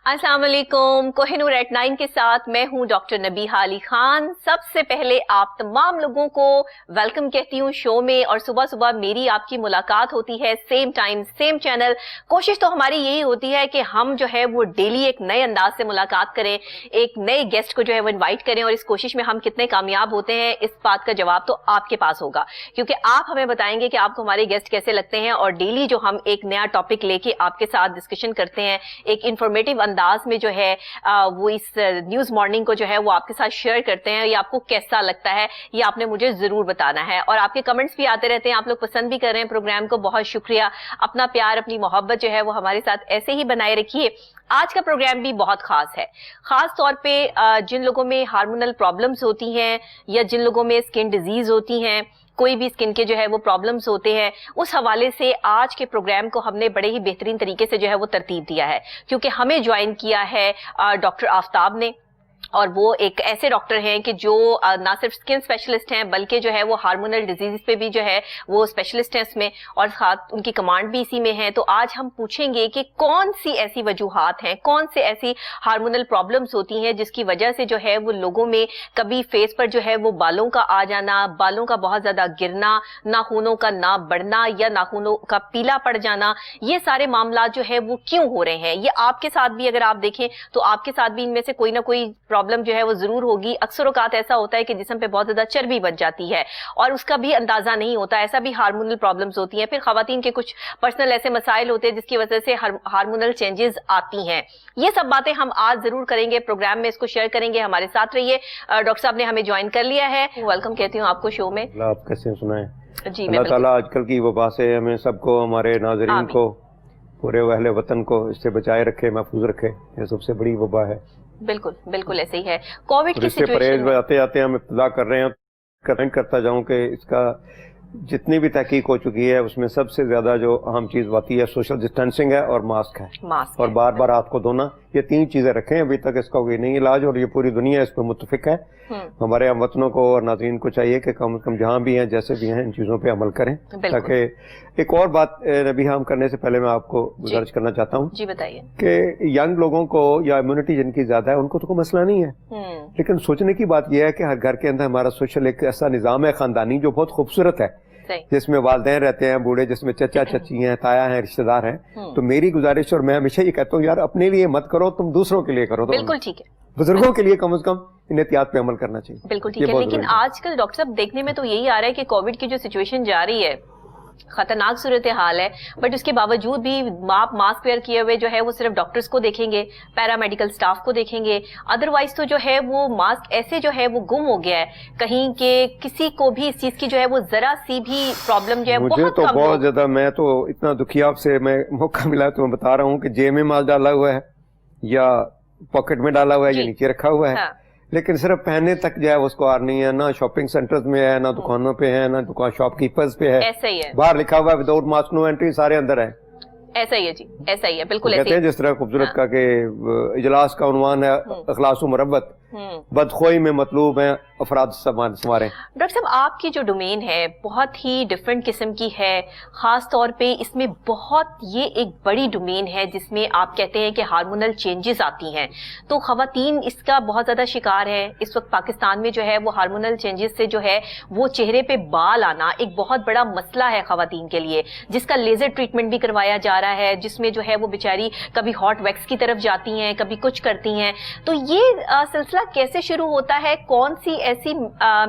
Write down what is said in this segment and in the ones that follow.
अस्सलाम वालेकुम। कोहिनूर एट 9 के साथ मैं हूं डॉक्टर नबीहा अली खान। सबसे पहले आप तमाम लोगों को वेलकम कहती हूं शो में, और सुबह सुबह मेरी आपकी मुलाकात होती है सेम टाइम सेम चैनल। कोशिश तो हमारी यही होती है कि हम जो है वो डेली एक नए अंदाज से मुलाकात करें, एक नए गेस्ट को जो है वो इन्वाइट करें, और इस कोशिश में हम कितने कामयाब होते हैं इस बात का जवाब तो आपके पास होगा, क्योंकि आप हमें बताएंगे कि आपको हमारे गेस्ट कैसे लगते हैं। और डेली जो हम एक नया टॉपिक लेके आपके साथ डिस्कशन करते हैं, एक इंफॉर्मेटिव अंदाज में जो है वो इस न्यूज मॉर्निंग को जो है वो आपके साथ शेयर करते हैं। ये आपको कैसा लगता है ये आपने मुझे जरूर बताना है, और आपके कमेंट्स भी आते रहते हैं, आप लोग पसंद भी कर रहे हैं प्रोग्राम को, बहुत शुक्रिया। अपना प्यार अपनी मोहब्बत जो है वो हमारे साथ ऐसे ही बनाए रखिए। आज का प्रोग्राम भी बहुत खास है, खास तौर पे जिन लोगों में हार्मोनल प्रॉब्लम्स होती हैं या जिन लोगों में स्किन डिजीज होती हैं, कोई भी स्किन के जो है वो प्रॉब्लम्स होते हैं, उस हवाले से आज के प्रोग्राम को हमने बड़े ही बेहतरीन तरीके से जो है वो तरतीब दिया है, क्योंकि हमें ज्वाइन किया है डॉक्टर आफ्ताब ने, और वो एक ऐसे डॉक्टर हैं कि जो ना सिर्फ स्किन स्पेशलिस्ट हैं बल्कि जो है वो हार्मोनल डिजीज पे भी जो है वो स्पेशलिस्ट हैं इसमें, और साथ उनकी कमांड भी इसी में है। तो आज हम पूछेंगे कि कौन सी ऐसी वजूहात हैं, कौन से ऐसी हार्मोनल प्रॉब्लम्स होती हैं जिसकी वजह से जो है वो लोगों में कभी फेस पर जो है वो बालों का आ जाना, बालों का बहुत ज्यादा गिरना, नाखूनों का ना बढ़ना या नाखूनों का पीला पड़ जाना, ये सारे मामला जो है वो क्यों हो रहे हैं। ये आपके साथ भी अगर आप देखें तो आपके साथ भी इनमें से कोई ना कोई प्रॉब्लम जो है वो जरूर होगी। अक्सर औकात ऐसा होता है कि जिस्म पे बहुत ज्यादा चर्बी बच जाती है और उसका भी अंदाजा नहीं होता, ऐसा भी हार्मोनल प्रॉब्लम्स होती हैं। फिर खवातीन के कुछ पर्सनल ऐसे मसाइल होते हैं जिसकी वजह से हार्मोनल चेंजेस आती हैं। ये सब बातें हम आज जरूर करेंगे, प्रोग्राम में इसको शेयर करेंगे, हमारे साथ रहिए। डॉक्टर साहब ने हमें ज्वाइन कर लिया है, वेलकम कहती हूँ आपको शो में। आप कैसे सुनाएं? जी, अल्लाह ताला आजकल की वबा से हमें सबको, हमारे नाजरीन को, पूरे अहले वतन को इससे बचाए रखे, महफूज रखे। ये सबसे बड़ी वबा है। बिल्कुल बिल्कुल ऐसे ही है। कोविड की सिचुएशन परहेज आते आते हम इब्तिदा कर रहे हैं। कमेंट करता जाऊं कि इसका जितनी भी तहकीक हो चुकी है उसमें सबसे ज्यादा जो अहम चीज आती है सोशल डिस्टेंसिंग है और मास्क है, और बार बार हाथ को धोना। ये तीन चीजें रखें, अभी तक इसका कोई नहीं इलाज, और ये पूरी दुनिया इस पर मुत्तफिक है। हमारे हम वतनों को और नाज़रीन को चाहिए कि कम से कम जहाँ भी हैं जैसे भी हैं इन चीजों पे अमल करें। ताकि एक और बात नबी हम करने से पहले मैं आपको गुजारिश करना चाहता हूँ। जी बताइए। कि यंग लोगों को या इम्यूनिटी जिनकी ज्यादा है उनको तो कोई मसला नहीं है, लेकिन सोचने की बात यह है कि हर घर के अंदर हमारा सोशल एक ऐसा निजाम है खानदानी जो बहुत खूबसूरत है, जिसमें वालदैन रहते हैं बूढ़े, जिसमें चचा चची हैं, ताया हैं, रिश्तेदार हैं। तो मेरी गुजारिश, और मैं हमेशा ये कहता हूँ यार अपने लिए मत करो, तुम दूसरों के लिए करो। तो बिल्कुल ठीक है, बुजुर्गों के लिए कम से कम इन एहतियात पे अमल करना चाहिए। बिल्कुल ठीक है। लेकिन आजकल डॉक्टर साहब देखने में तो यही आ रहा है कि कोविड की जो सिचुएशन जा रही है खतरनाक सूरत हाल है, बट उसके बावजूद भी आप मास्क वेयर किए हुए जो है वो सिर्फ डॉक्टर्स को देखेंगे, पैरामेडिकल स्टाफ को देखेंगे, अदरवाइज तो जो है वो मास्क ऐसे जो है वो गुम हो गया है कहीं के, किसी को भी इस चीज की जो है वो जरा सी भी प्रॉब्लम जो है मुझे तो बहुत ज्यादा, मैं तो इतना दुखी आपसे मैं मौका मिला तो मैं बता रहा हूँ कि जेब में मास्क डाला हुआ है या पॉकेट में डाला हुआ है या नीचे रखा हुआ है, लेकिन सिर्फ पहने तक जो है उसको आर नहीं है, ना शॉपिंग सेंटर्स में है, ना दुकानों पे है, ना दुकान शॉपकीपर्स पे है। ऐसा ही है, बाहर लिखा हुआ है विदाउट मास्क नो एंट्री, सारे अंदर है। ऐसा ही है जी, ऐसा ही है, बिल्कुल कहते हैं जिस तरह खूबसूरत का के इजलास का उन्वान है अखलास मुरब्बत, बदखोई में मतलूब है अफराद संवारे। डॉक्टर साहब आपकी जो डोमेन है बहुत ही डिफरेंट किस्म की है, खास तौर पे इसमें बहुत ये एक बड़ी डोमेन है जिसमें आप कहते हैं कि हार्मोनल चेंजेस आती हैं, तो खवातीन इसका बहुत ज्यादा शिकार है। इस वक्त पाकिस्तान में जो है वो हार्मोनल चेंजेस से जो है वो चेहरे पे बाल आना एक बहुत बड़ा मसला है खवातीन के लिए, जिसका लेजर ट्रीटमेंट भी करवाया जा रहा है, जिसमें जो है वो बेचारी कभी हॉट वैक्स की तरफ जाती हैं, कभी कुछ करती हैं। तो ये सिलसिला कैसे शुरू होता है, कौन सी ऐसी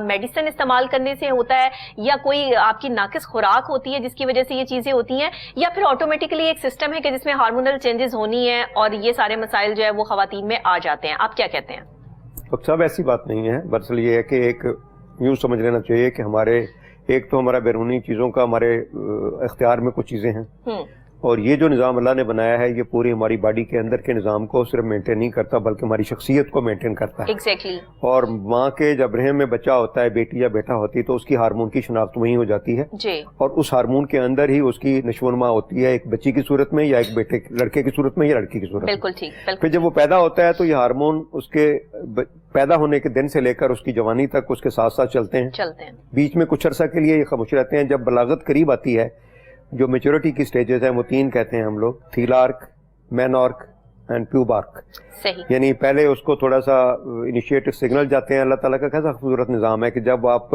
मेडिसिन इस्तेमाल करने से होता है, या कोई आपकी नाकिस खुराक होती है जिसकी वजह से ये चीजें होती हैं, या फिर ऑटोमेटिकली एक सिस्टम है कि जिसमें हार्मोनल चेंजेस होनी है और ये सारे मसाइल जो है वो खवातीन में आ जाते हैं? आप क्या कहते हैं? तो सब ऐसी बात नहीं है, दरअसल ये है कि एक यूं समझ लेना चाहिए कि हमारे एक तो हमारा बैरूनी चीजों का हमारे इख्तियार में कुछ चीजें हैं, और ये जो निज़ाम अल्लाह ने बनाया है ये पूरी हमारी बॉडी के अंदर के निज़ाम को सिर्फ मेंटेन नहीं करता बल्कि हमारी शख्सियत को मेंटेन करता है। Exactly. और माँ के जब रहम में बच्चा होता है, बेटी या बेटा होती है, तो उसकी हार्मोन की शनाख्त वहीं हो जाती है जी। और उस हार्मोन के अंदर ही उसकी नशोनुमा होती है, एक बच्ची की सूरत में या एक बेटे लड़के की सूरत में या लड़की की सूरत में। बिल्कुल ठीक। फिर जब वो पैदा होता है तो ये हार्मोन उसके पैदा होने के दिन से लेकर उसकी जवानी तक उसके साथ साथ चलते हैं। बीच में कुछ अरसा के लिए ये खामोश रहते हैं। जब बलागत करीब आती है, जो मेच्योरिटी की स्टेजेस हैं वो तीन कहते हैं हम लोग, थीलार्क, मेनॉर्क اینڈ پیوبارک. صحیح. یعنی پہلے اس کو تھوڑا سا انیشیٹو سگنل جاتے ہیں. اللہ تعالیٰ کا کیسا خوبصورت نظام ہے کہ جب آپ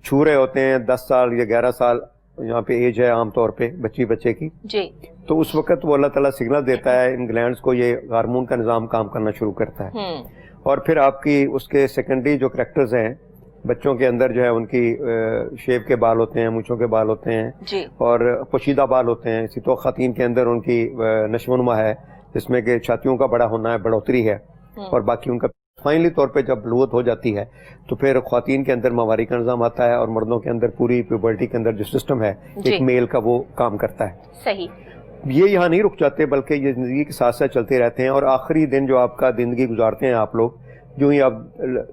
چھو رہے ہوتے ہیں 10 سال یا 11 سال یہاں پہ ایج ہے عام طور پہ بچے کی جی, تو اس وقت وہ اللہ تعالیٰ سگنل دیتا ہے ان گلینڈز کو, یہ ہارمون کا نظام کام کرنا شروع کرتا ہے. اور پھر آپ کی اس کے سیکنڈری جو کریکٹرز ہیں بچوں کے اندر جو ہے ان کی شیب کے بال ہوتے ہیں, مونچھوں کے بال ہوتے ہیں جی, اور پوشیدہ بال ہوتے ہیں. اسی تو خواتین کے اندر ان کی نشو و نما ہے جس میں کہ چھاتیوں کا بڑا ہونا ہے, بڑھوتری ہے, اور باقی ان کا فائنلی طور پہ جب بلوغت ہو جاتی ہے تو پھر خواتین کے اندر ماہواری کا نظام آتا ہے, اور مردوں کے اندر پوری پیوبرٹی کے اندر جو سسٹم ہے ایک میل کا وہ کام کرتا ہے. صحیح. یہ یہاں نہیں رک جاتے بلکہ یہ زندگی کے ساتھ ساتھ چلتے رہتے ہیں, اور آخری دن جو آپ کا زندگی گزارتے ہیں آپ لوگ, جو ہی آپ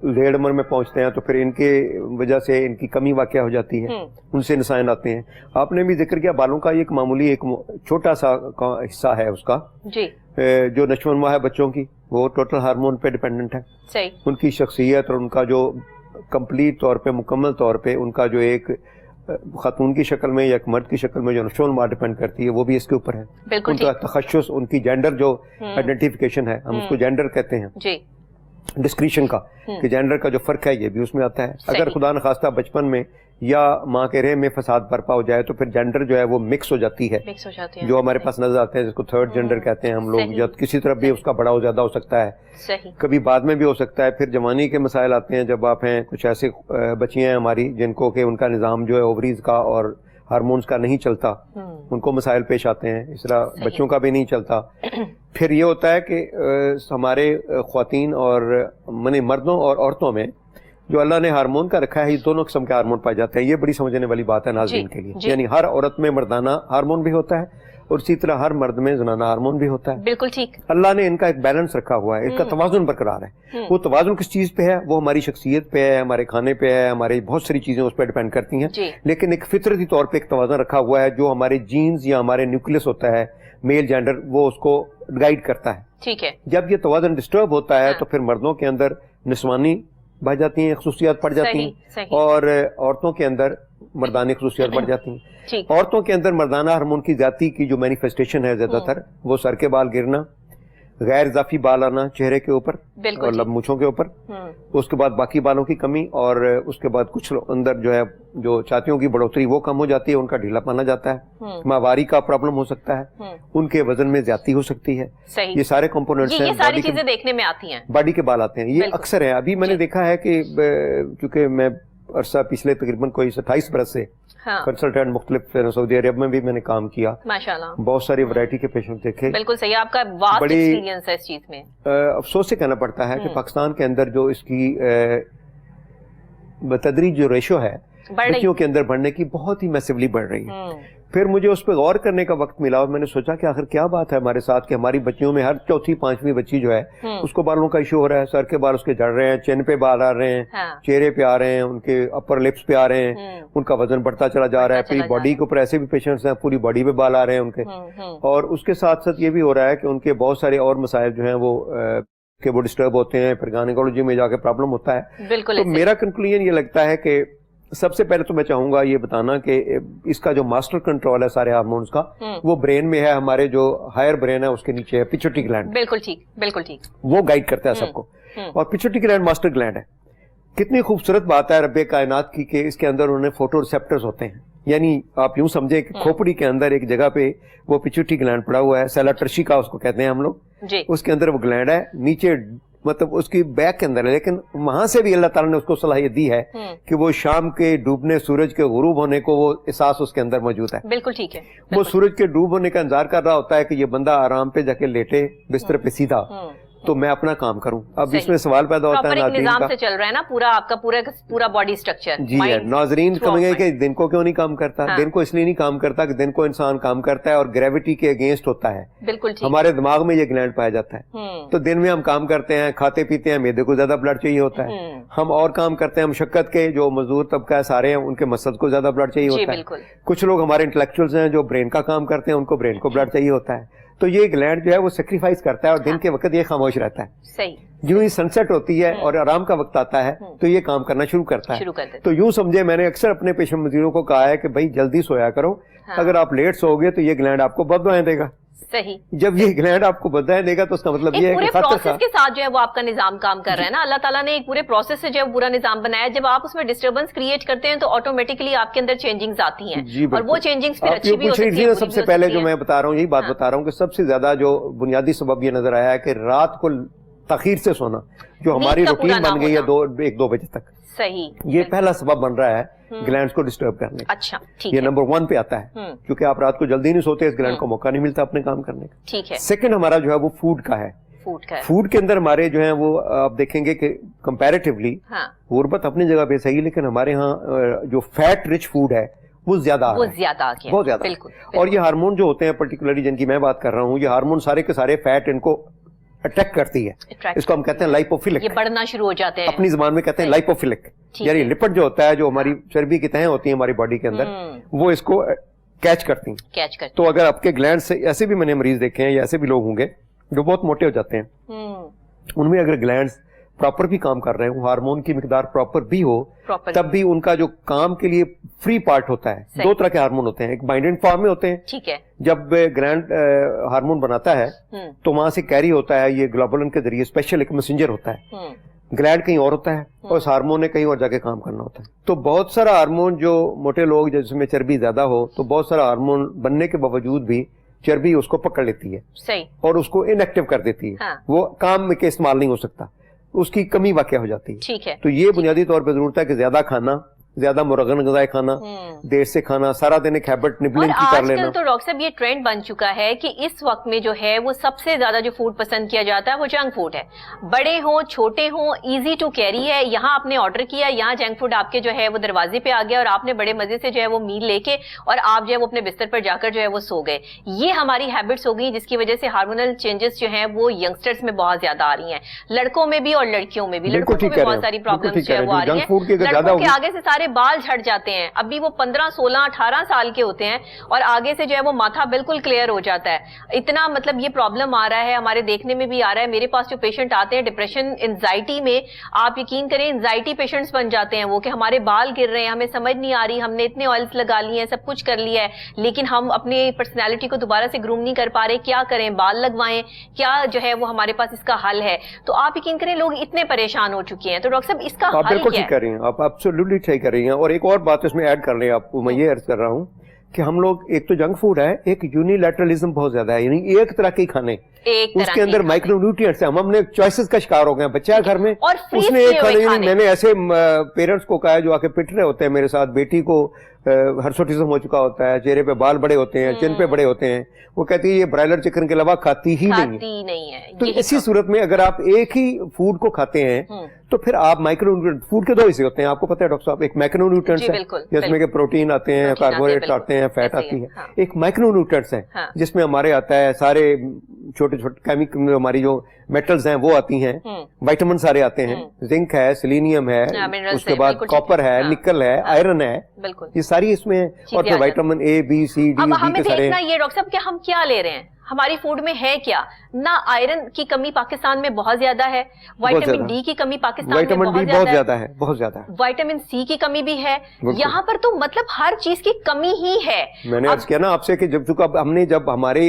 ڈیڑھ عمر میں پہنچتے ہیں تو پھر ان کے وجہ سے ان کی کمی واقع ہو جاتی ہے, ان سے نسائن آتے ہیں. آپ نے بھی ذکر کیا بالوں کا ایک معمولی ایک چھوٹا سا حصہ ہے اس کا جی, جو نشو و نما ہے بچوں کی, وہ ٹوٹل ہارمون پہ ڈیپینڈنٹ ہے. صحیح. ان کی شخصیت اور ان کا جو کمپلیٹ طور پہ مکمل طور پہ ان کا جو ایک خاتون کی شکل میں یا ایک مرد کی شکل میں جو نشو و نما ڈیپینڈ کرتی ہے وہ بھی اس کے اوپر ہے. ان کا تخصص, ان کی جینڈر جو آئیڈینٹیفیکیشن ہے, ہم اس کو جینڈر کہتے ہیں جی, ڈسکریشن کا, کہ جینڈر کا جو فرق ہے یہ بھی اس میں آتا ہے. اگر خدا نخواستہ بچپن میں یا ماں کے رحم میں فساد برپا ہو جائے تو پھر جینڈر جو ہے وہ مکس ہو جاتی ہے, جو ہمارے پاس نظر آتے ہیں جس کو تھرڈ جینڈر کہتے ہیں ہم لوگ, یا کسی طرف بھی اس کا بڑا ہو زیادہ ہو سکتا ہے, کبھی بعد میں بھی ہو سکتا ہے. پھر جوانی کے مسائل آتے ہیں جب آپ ہیں, کچھ ایسے بچیاں ہیں ہماری جن کو کہ ان کا نظام جو ہے اووریز کا اور ہارمونز کا نہیں چلتا, ان کو مسائل پیش آتے ہیں. اس طرح بچوں کا بھی نہیں چلتا. پھر یہ ہوتا ہے کہ ہمارے خواتین اور مردوں اور عورتوں میں جو اللہ نے ہارمون کا رکھا ہے, یہ دونوں قسم کے ہارمون پائے جاتے ہیں. یہ بڑی سمجھنے والی بات ہے ناظرین کے لیے. یعنی ہر عورت میں مردانہ ہارمون بھی ہوتا ہے اور اسی طرح ہر مرد میں زنانہ ہارمون بھی ہوتا ہے. بالکل ٹھیک. اللہ نے ان کا ایک بیلنس رکھا ہوا ہے, اس کا توازن برقرار ہے. وہ توازن کس چیز پہ ہے؟ وہ ہماری شخصیت پہ ہے, ہمارے کھانے پہ ہے, ہماری بہت ساری چیزیں اس پہ ڈیپینڈ کرتی ہیں. لیکن ایک فطرتی طور پہ ایک توازن رکھا ہوا ہے جو ہمارے جینز یا ہمارے نیوکلس ہوتا ہے, میل جینڈر, وہ اس کو گائیڈ کرتا ہے. ٹھیک ہے. جب یہ توازن ڈسٹرب ہوتا ہے تو پھر مردوں کے اندر نسوانی بڑھ جاتی ہیں, خصوصیات پڑ جاتی ہیں, اور عورتوں کے اندر مردانی خصوصیات بڑھ جاتی ہیں. عورتوں کے اندر مردانہ ہارمون کی ذاتی کی جو مینیفیسٹیشن ہے زیادہ تر وہ سر کے بال گرنا, غیر اضافی بال آنا چہرے کے اوپر اور لب مونچھوں کے اوپر, اس کے بعد باقی بالوں کی کمی, اور اس کے بعد کچھ اندر جو ہے جو چھاتیوں کی بڑھوتری وہ کم ہو جاتی ہے, ان کا ڈھیلا پانا جاتا ہے, ماہواری کا پرابلم ہو سکتا ہے, ان کے وزن میں زیادتی ہو سکتی ہے. یہ سارے کمپوننٹس ہیں, یہ ساری چیزیں دیکھنے میں آتی ہیں, باڈی کے بال آتے ہیں. یہ اکثر ہے. ابھی میں نے دیکھا ہے کہ چونکہ میں عرصہ پچھلے تقریباً کوئی 28 برس سے کنسلٹنٹ مختلف سعودی عرب میں بھی میں نے کام کیا, ماشاءاللہ بہت ساری ورائٹی کے پیشنٹ دیکھے. بالکل صحیح, آپ کا واسٹ ایکسپیرینس ہے اس چیز میں. افسوس سے کہنا پڑتا ہے کہ پاکستان کے اندر جو اس کی بتدریج جو ریشو ہے بچیوں کے اندر بڑھنے کی, بہت ہی میسیولی بڑھ رہی ہے. پھر مجھے اس پہ غور کرنے کا وقت ملا اور میں نے سوچا کہ آخر کیا بات ہے ہمارے ساتھ کہ ہماری بچیوں میں ہر چوتھی پانچویں بچی جو ہے اس کو بالوں کا ایشو ہو رہا ہے, سر کے بال اس کے جڑ رہے ہیں, چین پہ بال آ رہے ہیں, چہرے پہ آ رہے ہیں, ان کے اپر لپس پہ آ رہے ہیں, ان کا وزن بڑھتا چلا جا رہا ہے. پوری باڈی کے اوپر ایسے بھی پیشنٹس ہیں پوری باڈی پہ بال آ رہے ہیں ان کے, اور اس کے ساتھ ساتھ یہ بھی ہو رہا ہے کہ ان کے بہت سارے اور مسائل جو ہیں وہ ڈسٹرب ہوتے ہیں, پھر گائنیکولوجی میں جا کے پرابلم ہوتا ہے. تو میرا کنکلوژن یہ لگتا ہے کہ سب سے پہلے تو میں چاہوں گا یہ بتانا کہ اس کا جو ماسٹر کنٹرول ہے سارے ہارمونز کا وہ برین میں ہے, ہمارے جو ہائر برین ہے اس کے نیچے ہے پیچوٹری گلینڈ. بالکل ٹھیک, بالکل ٹھیک. وہ گائیڈ کرتا ہے سب کو, اور پیچوٹری گلینڈ ماسٹر گلینڈ ہے. کتنی خوبصورت بات ہے رب کائنات کی کہ اس کے اندر انہیں فوٹو ریسپٹرز ہوتے ہیں. یعنی آپ یوں سمجھیں کہ کھوپڑی کے اندر ایک جگہ پہ وہ پیچوٹری گلینڈ پڑا ہوا ہے, سیلا ٹرشیکا اس کو کہتے ہیں ہم لوگ, اس کے اندر وہ گلینڈ ہے نیچے, مطلب اس کی بیک کے اندر ہے, لیکن وہاں سے بھی اللہ تعالیٰ نے اس کو صلاحیت دی ہے کہ وہ شام کے ڈوبنے, سورج کے غروب ہونے کو وہ احساس اس کے اندر موجود ہے. بالکل ٹھیک ہے. وہ سورج کے ڈوب ہونے کا انتظار کر رہا ہوتا ہے کہ یہ بندہ آرام پہ جا کے لیٹے بستر پہ سیدھا, تو میں اپنا کام کروں. اب اس میں سوال پیدا ہوتا ہے ناظرین کا, نظام سے چل رہا ہے نا پورا آپ کا پورا باڈی سٹرکچر. جی ہے, ناظرین کہیں گے کہ دن کو کیوں نہیں کام کرتا. دن کو اس لیے نہیں کام کرتا کہ دن کو انسان کام کرتا ہے اور گریوٹی کے اگینسٹ ہوتا ہے. بالکل ٹھیک. ہمارے دماغ میں یہ گلینڈ پایا جاتا ہے, تو دن میں ہم کام کرتے ہیں, کھاتے پیتے ہیں, معدے کو زیادہ بلڈ چاہیے ہوتا ہے. ہم اور کام کرتے ہیں, مشقت کے جو مزدور طبقہ ہے سارے ہیں ان کے مقصد کو زیادہ بلڈ چاہیے ہوتا ہے. کچھ لوگ ہمارے انٹلیکچوئلز ہیں جو برین کا کام کرتے ہیں, ان کو برین کو بلڈ چاہیے ہوتا ہے. تو یہ گلینڈ جو ہے وہ سیکریفائز کرتا ہے اور دن کے وقت یہ خاموش رہتا ہے. صحیح. جو ہی سن سیٹ ہوتی ہے اور آرام کا وقت آتا ہے تو یہ کام کرنا شروع کرتا ہے. تو یوں سمجھے, میں نے اکثر اپنے پیشنٹ مزدوروں کو کہا ہے کہ بھائی جلدی سویا کرو, اگر آپ لیٹ سو گے تو یہ گلینڈ آپ کو بد دعائیں دے گا. सही, जब ये ग्लैंड आपको बताया देगा तो उसका मतलब ये है कि पूरे प्रोसेस के साथ जो है वो आपका निजाम काम कर रहा है ना, अल्लाह ताला ने एक पूरे प्रोसेस से जो है पूरा निजाम बनाया है। जब आप उसमें डिस्टर्बेंस क्रिएट करते हैं तो ऑटोमेटिकली आपके अंदर चेंजिंग्स आती हैं, और वो चेंजिंग्स फिर अच्छी भी हो सकती है। सबसे पहले जो मैं बता रहा हूँ, यही बात बता रहा हूँ कि सबसे ज्यादा जो बुनियादी सबब ये नजर आया है कि रात को तखीर से सोना, जो हमारी रूटीन बन गई है 1-2 बजे तक, सही, ये पहला सबब बन रहा है ग्लैंड्स को डिस्टर्ब करने का। अच्छा, ठीक ये है, नंबर 1 पे आता है, क्योंकि आप रात को जल्दी नहीं सोते, इस ग्लैंड को मौका नहीं मिलता अपने काम करने का। ठीक है। सेकंड हमारा जो है वो फूड का है। फूड के अंदर हमारे जो है वो आप देखेंगे कि कंपैरेटिवली गुर्बत अपनी जगह पे सही, लेकिन हमारे यहाँ जो फैट रिच फूड है वो ज्यादा आ गया, बहुत ज्यादा। बिल्कुल। और ये हार्मोन जो होते हैं पर्टिकुलरली जिनकी मैं बात कर रहा हूँ, ये हार्मोन सारे के सारे फैट इनको अटैक करती है, इसको हम कहते हैं लाइपोफिलिक। ये बढ़ना शुरू हो जाते हैं, अपनी जुबान में कहते हैं लाइपोफिलिक, यानी लिपिड जो होता है, जो हमारी चर्बी की तहें होती है हमारी बॉडी के अंदर, वो इसको कैच करती हैं। तो अगर आपके ग्लैंड से, ऐसे भी मैंने मरीज देखे हैं या ऐसे भी लोग होंगे जो बहुत मोटे हो जाते हैं, उनमें अगर ग्लैंड्स प्रॉपर भी काम कर रहे हो, हार्मोन की मिकदार प्रॉपर भी हो, तब भी उनका जो काम के लिए फ्री पार्ट होता है, 2 तरह के हार्मोन होते हैं, एक बाइंडेड फॉर्म में होते हैं। ठीक है। जब ग्लैंड हार्मोन बनाता है तो वहां से कैरी होता है, ये ग्लोबुलिन के जरिए स्पेशल एक मैसेंजर होता है, ग्लैंड कहीं और होता है और उस हार्मोन ने कहीं और जाके काम करना होता है। तो बहुत सारा हार्मोन, जो मोटे लोग जिसमें चर्बी ज्यादा हो, तो बहुत सारा हार्मोन बनने के बावजूद भी चर्बी उसको पकड़ लेती है, सही, और उसको इनएक्टिव कर देती है। हाँ। वो काम में के इस्तेमाल नहीं हो सकता, उसकी कमी वाक़या हो जाती है। ठीक है। तो ये बुनियादी तौर पर जरूरत है कि ज्यादा खाना, ज्यादा मुरगन गज़ाएं खाना, देर से खाना, सारा दिन एक हैबिट निबलिंग की कर लेना। तो डॉक्टर साहब ये ट्रेंड बन चुका है कि इस वक्त में जो है वो सबसे ज्यादा जो फूड पसंद किया जाता है वो जंक फूड है। बड़े हो छोटे हो, इजी टू कैरी है। यहाँ आपने ऑर्डर किया, यहाँ जंक फूड आपके जो है वो दरवाजे पे आ गया और आपने बड़े मजे से जो है वो मील लेके और आप जो है वो अपने बिस्तर पर जाकर जो है वो सो गए। ये हमारी हैबिट्स हो गई, जिसकी वजह से हार्मोनल चेंजेस जो है वो यंगस्टर्स में बहुत ज्यादा आ रही है, लड़कों में भी और लड़कियों में भी। लड़कों को भी बहुत सारी प्रॉब्लम्स जो है वो आ रही है। लड़कों के आगे से सारे बाल झड़ जाते हैं, अभी वो 15, 16, 18 साल के होते हैं और आगे से जो है वो माथा बिल्कुल क्लियर हो जाता है। इतना मतलब ये प्रॉब्लम आ रहा है, हमारे देखने में भी आ रहा है। मेरे पास जो पेशेंट आते हैं डिप्रेशन, एंजाइटी में, आप यकीन करें एंजाइटी पेशेंट्स बन जाते हैं वो, कि हमारे बाल गिर रहे हैं, हमें समझ नहीं आ रही, हमने इतने ऑयल्स लगा लिए हैं, सब कुछ कर लिया है, लेकिन हम अपनी पर्सनैलिटी को दोबारा से ग्रूम नहीं कर पा रहे, क्या करें, बाल लगवाएं, क्या जो है वो हमारे पास इसका हल है? तो आप यकीन करें लोग इतने परेशान हो चुके हैं। तो डॉक्टर साहब इसका हल बिल्कुल क्या ठीक कर रही हैं आप, एब्सोल्युटली ठीक कर रही हैं। और एक और बात इसमें ऐड कर लें आपको, मैं ये अर्ज कर रहा हूँ कि हम लोग, एक तो जंक फूड है, एक यूनिलैटरलिज्म बहुत ज्यादा है, यानी एक तरह के खाने, उसके अंदर माइक्रो न्यूट्रिएंट्स हैं। हम हमने चॉइसेस का शिकार हो गए हैं। बच्चा घर में उसने एक खाने, मैंने ऐसे पेरेंट्स को कहा है जो आके पिट रहे होते हैं मेरे साथ, बेटी को हर्सोटिज्म हो चुका होता है, चेहरे पे बाल बड़े होते हैं, चिन पे बड़े होते हैं, वो कहती है ये ब्रायलर चिकन के अलावा खाती ही नहीं है। तो इसी सूरत में अगर आप एक ही फूड को खाते हैं तो फिर आप माइक्रो फूड के 2 हिस्से होते हैं, आपको पता है डॉक्टर साहब। एक मैक्रो न्यूट्रिएंट्स है जिसमें के प्रोटीन आते हैं, कार्बोहाइड्रेट आते हैं, फैट आती है। एक माइक्रो न्यूट्रिएंट्स है जिसमें हमारे आता है सारे छोटे छोटे केमिकल, हमारी जो मेटल्स हैं वो आती हैं, विटामिन सारे आते हैं, जिंक है, सेलेनियम है, उसके बाद कॉपर है, निकल है, आयरन है, ये सारी इसमें, और फिर vitamin A, B, C, D, हमें देखना ये डॉक्टर साहब कि हम क्या ले रहे हैं, हमारी फूड में है क्या। ना आयरन की कमी पाकिस्तान में बहुत ज्यादा है, विटामिन डी की कमी पाकिस्तान में बहुत ज्यादा है, बहुत ज्यादा है, विटामिन सी की कमी भी है यहाँ पर। तो मतलब हर चीज की कमी ही है। मैंने आज किया ना आपसे कि जब हमारे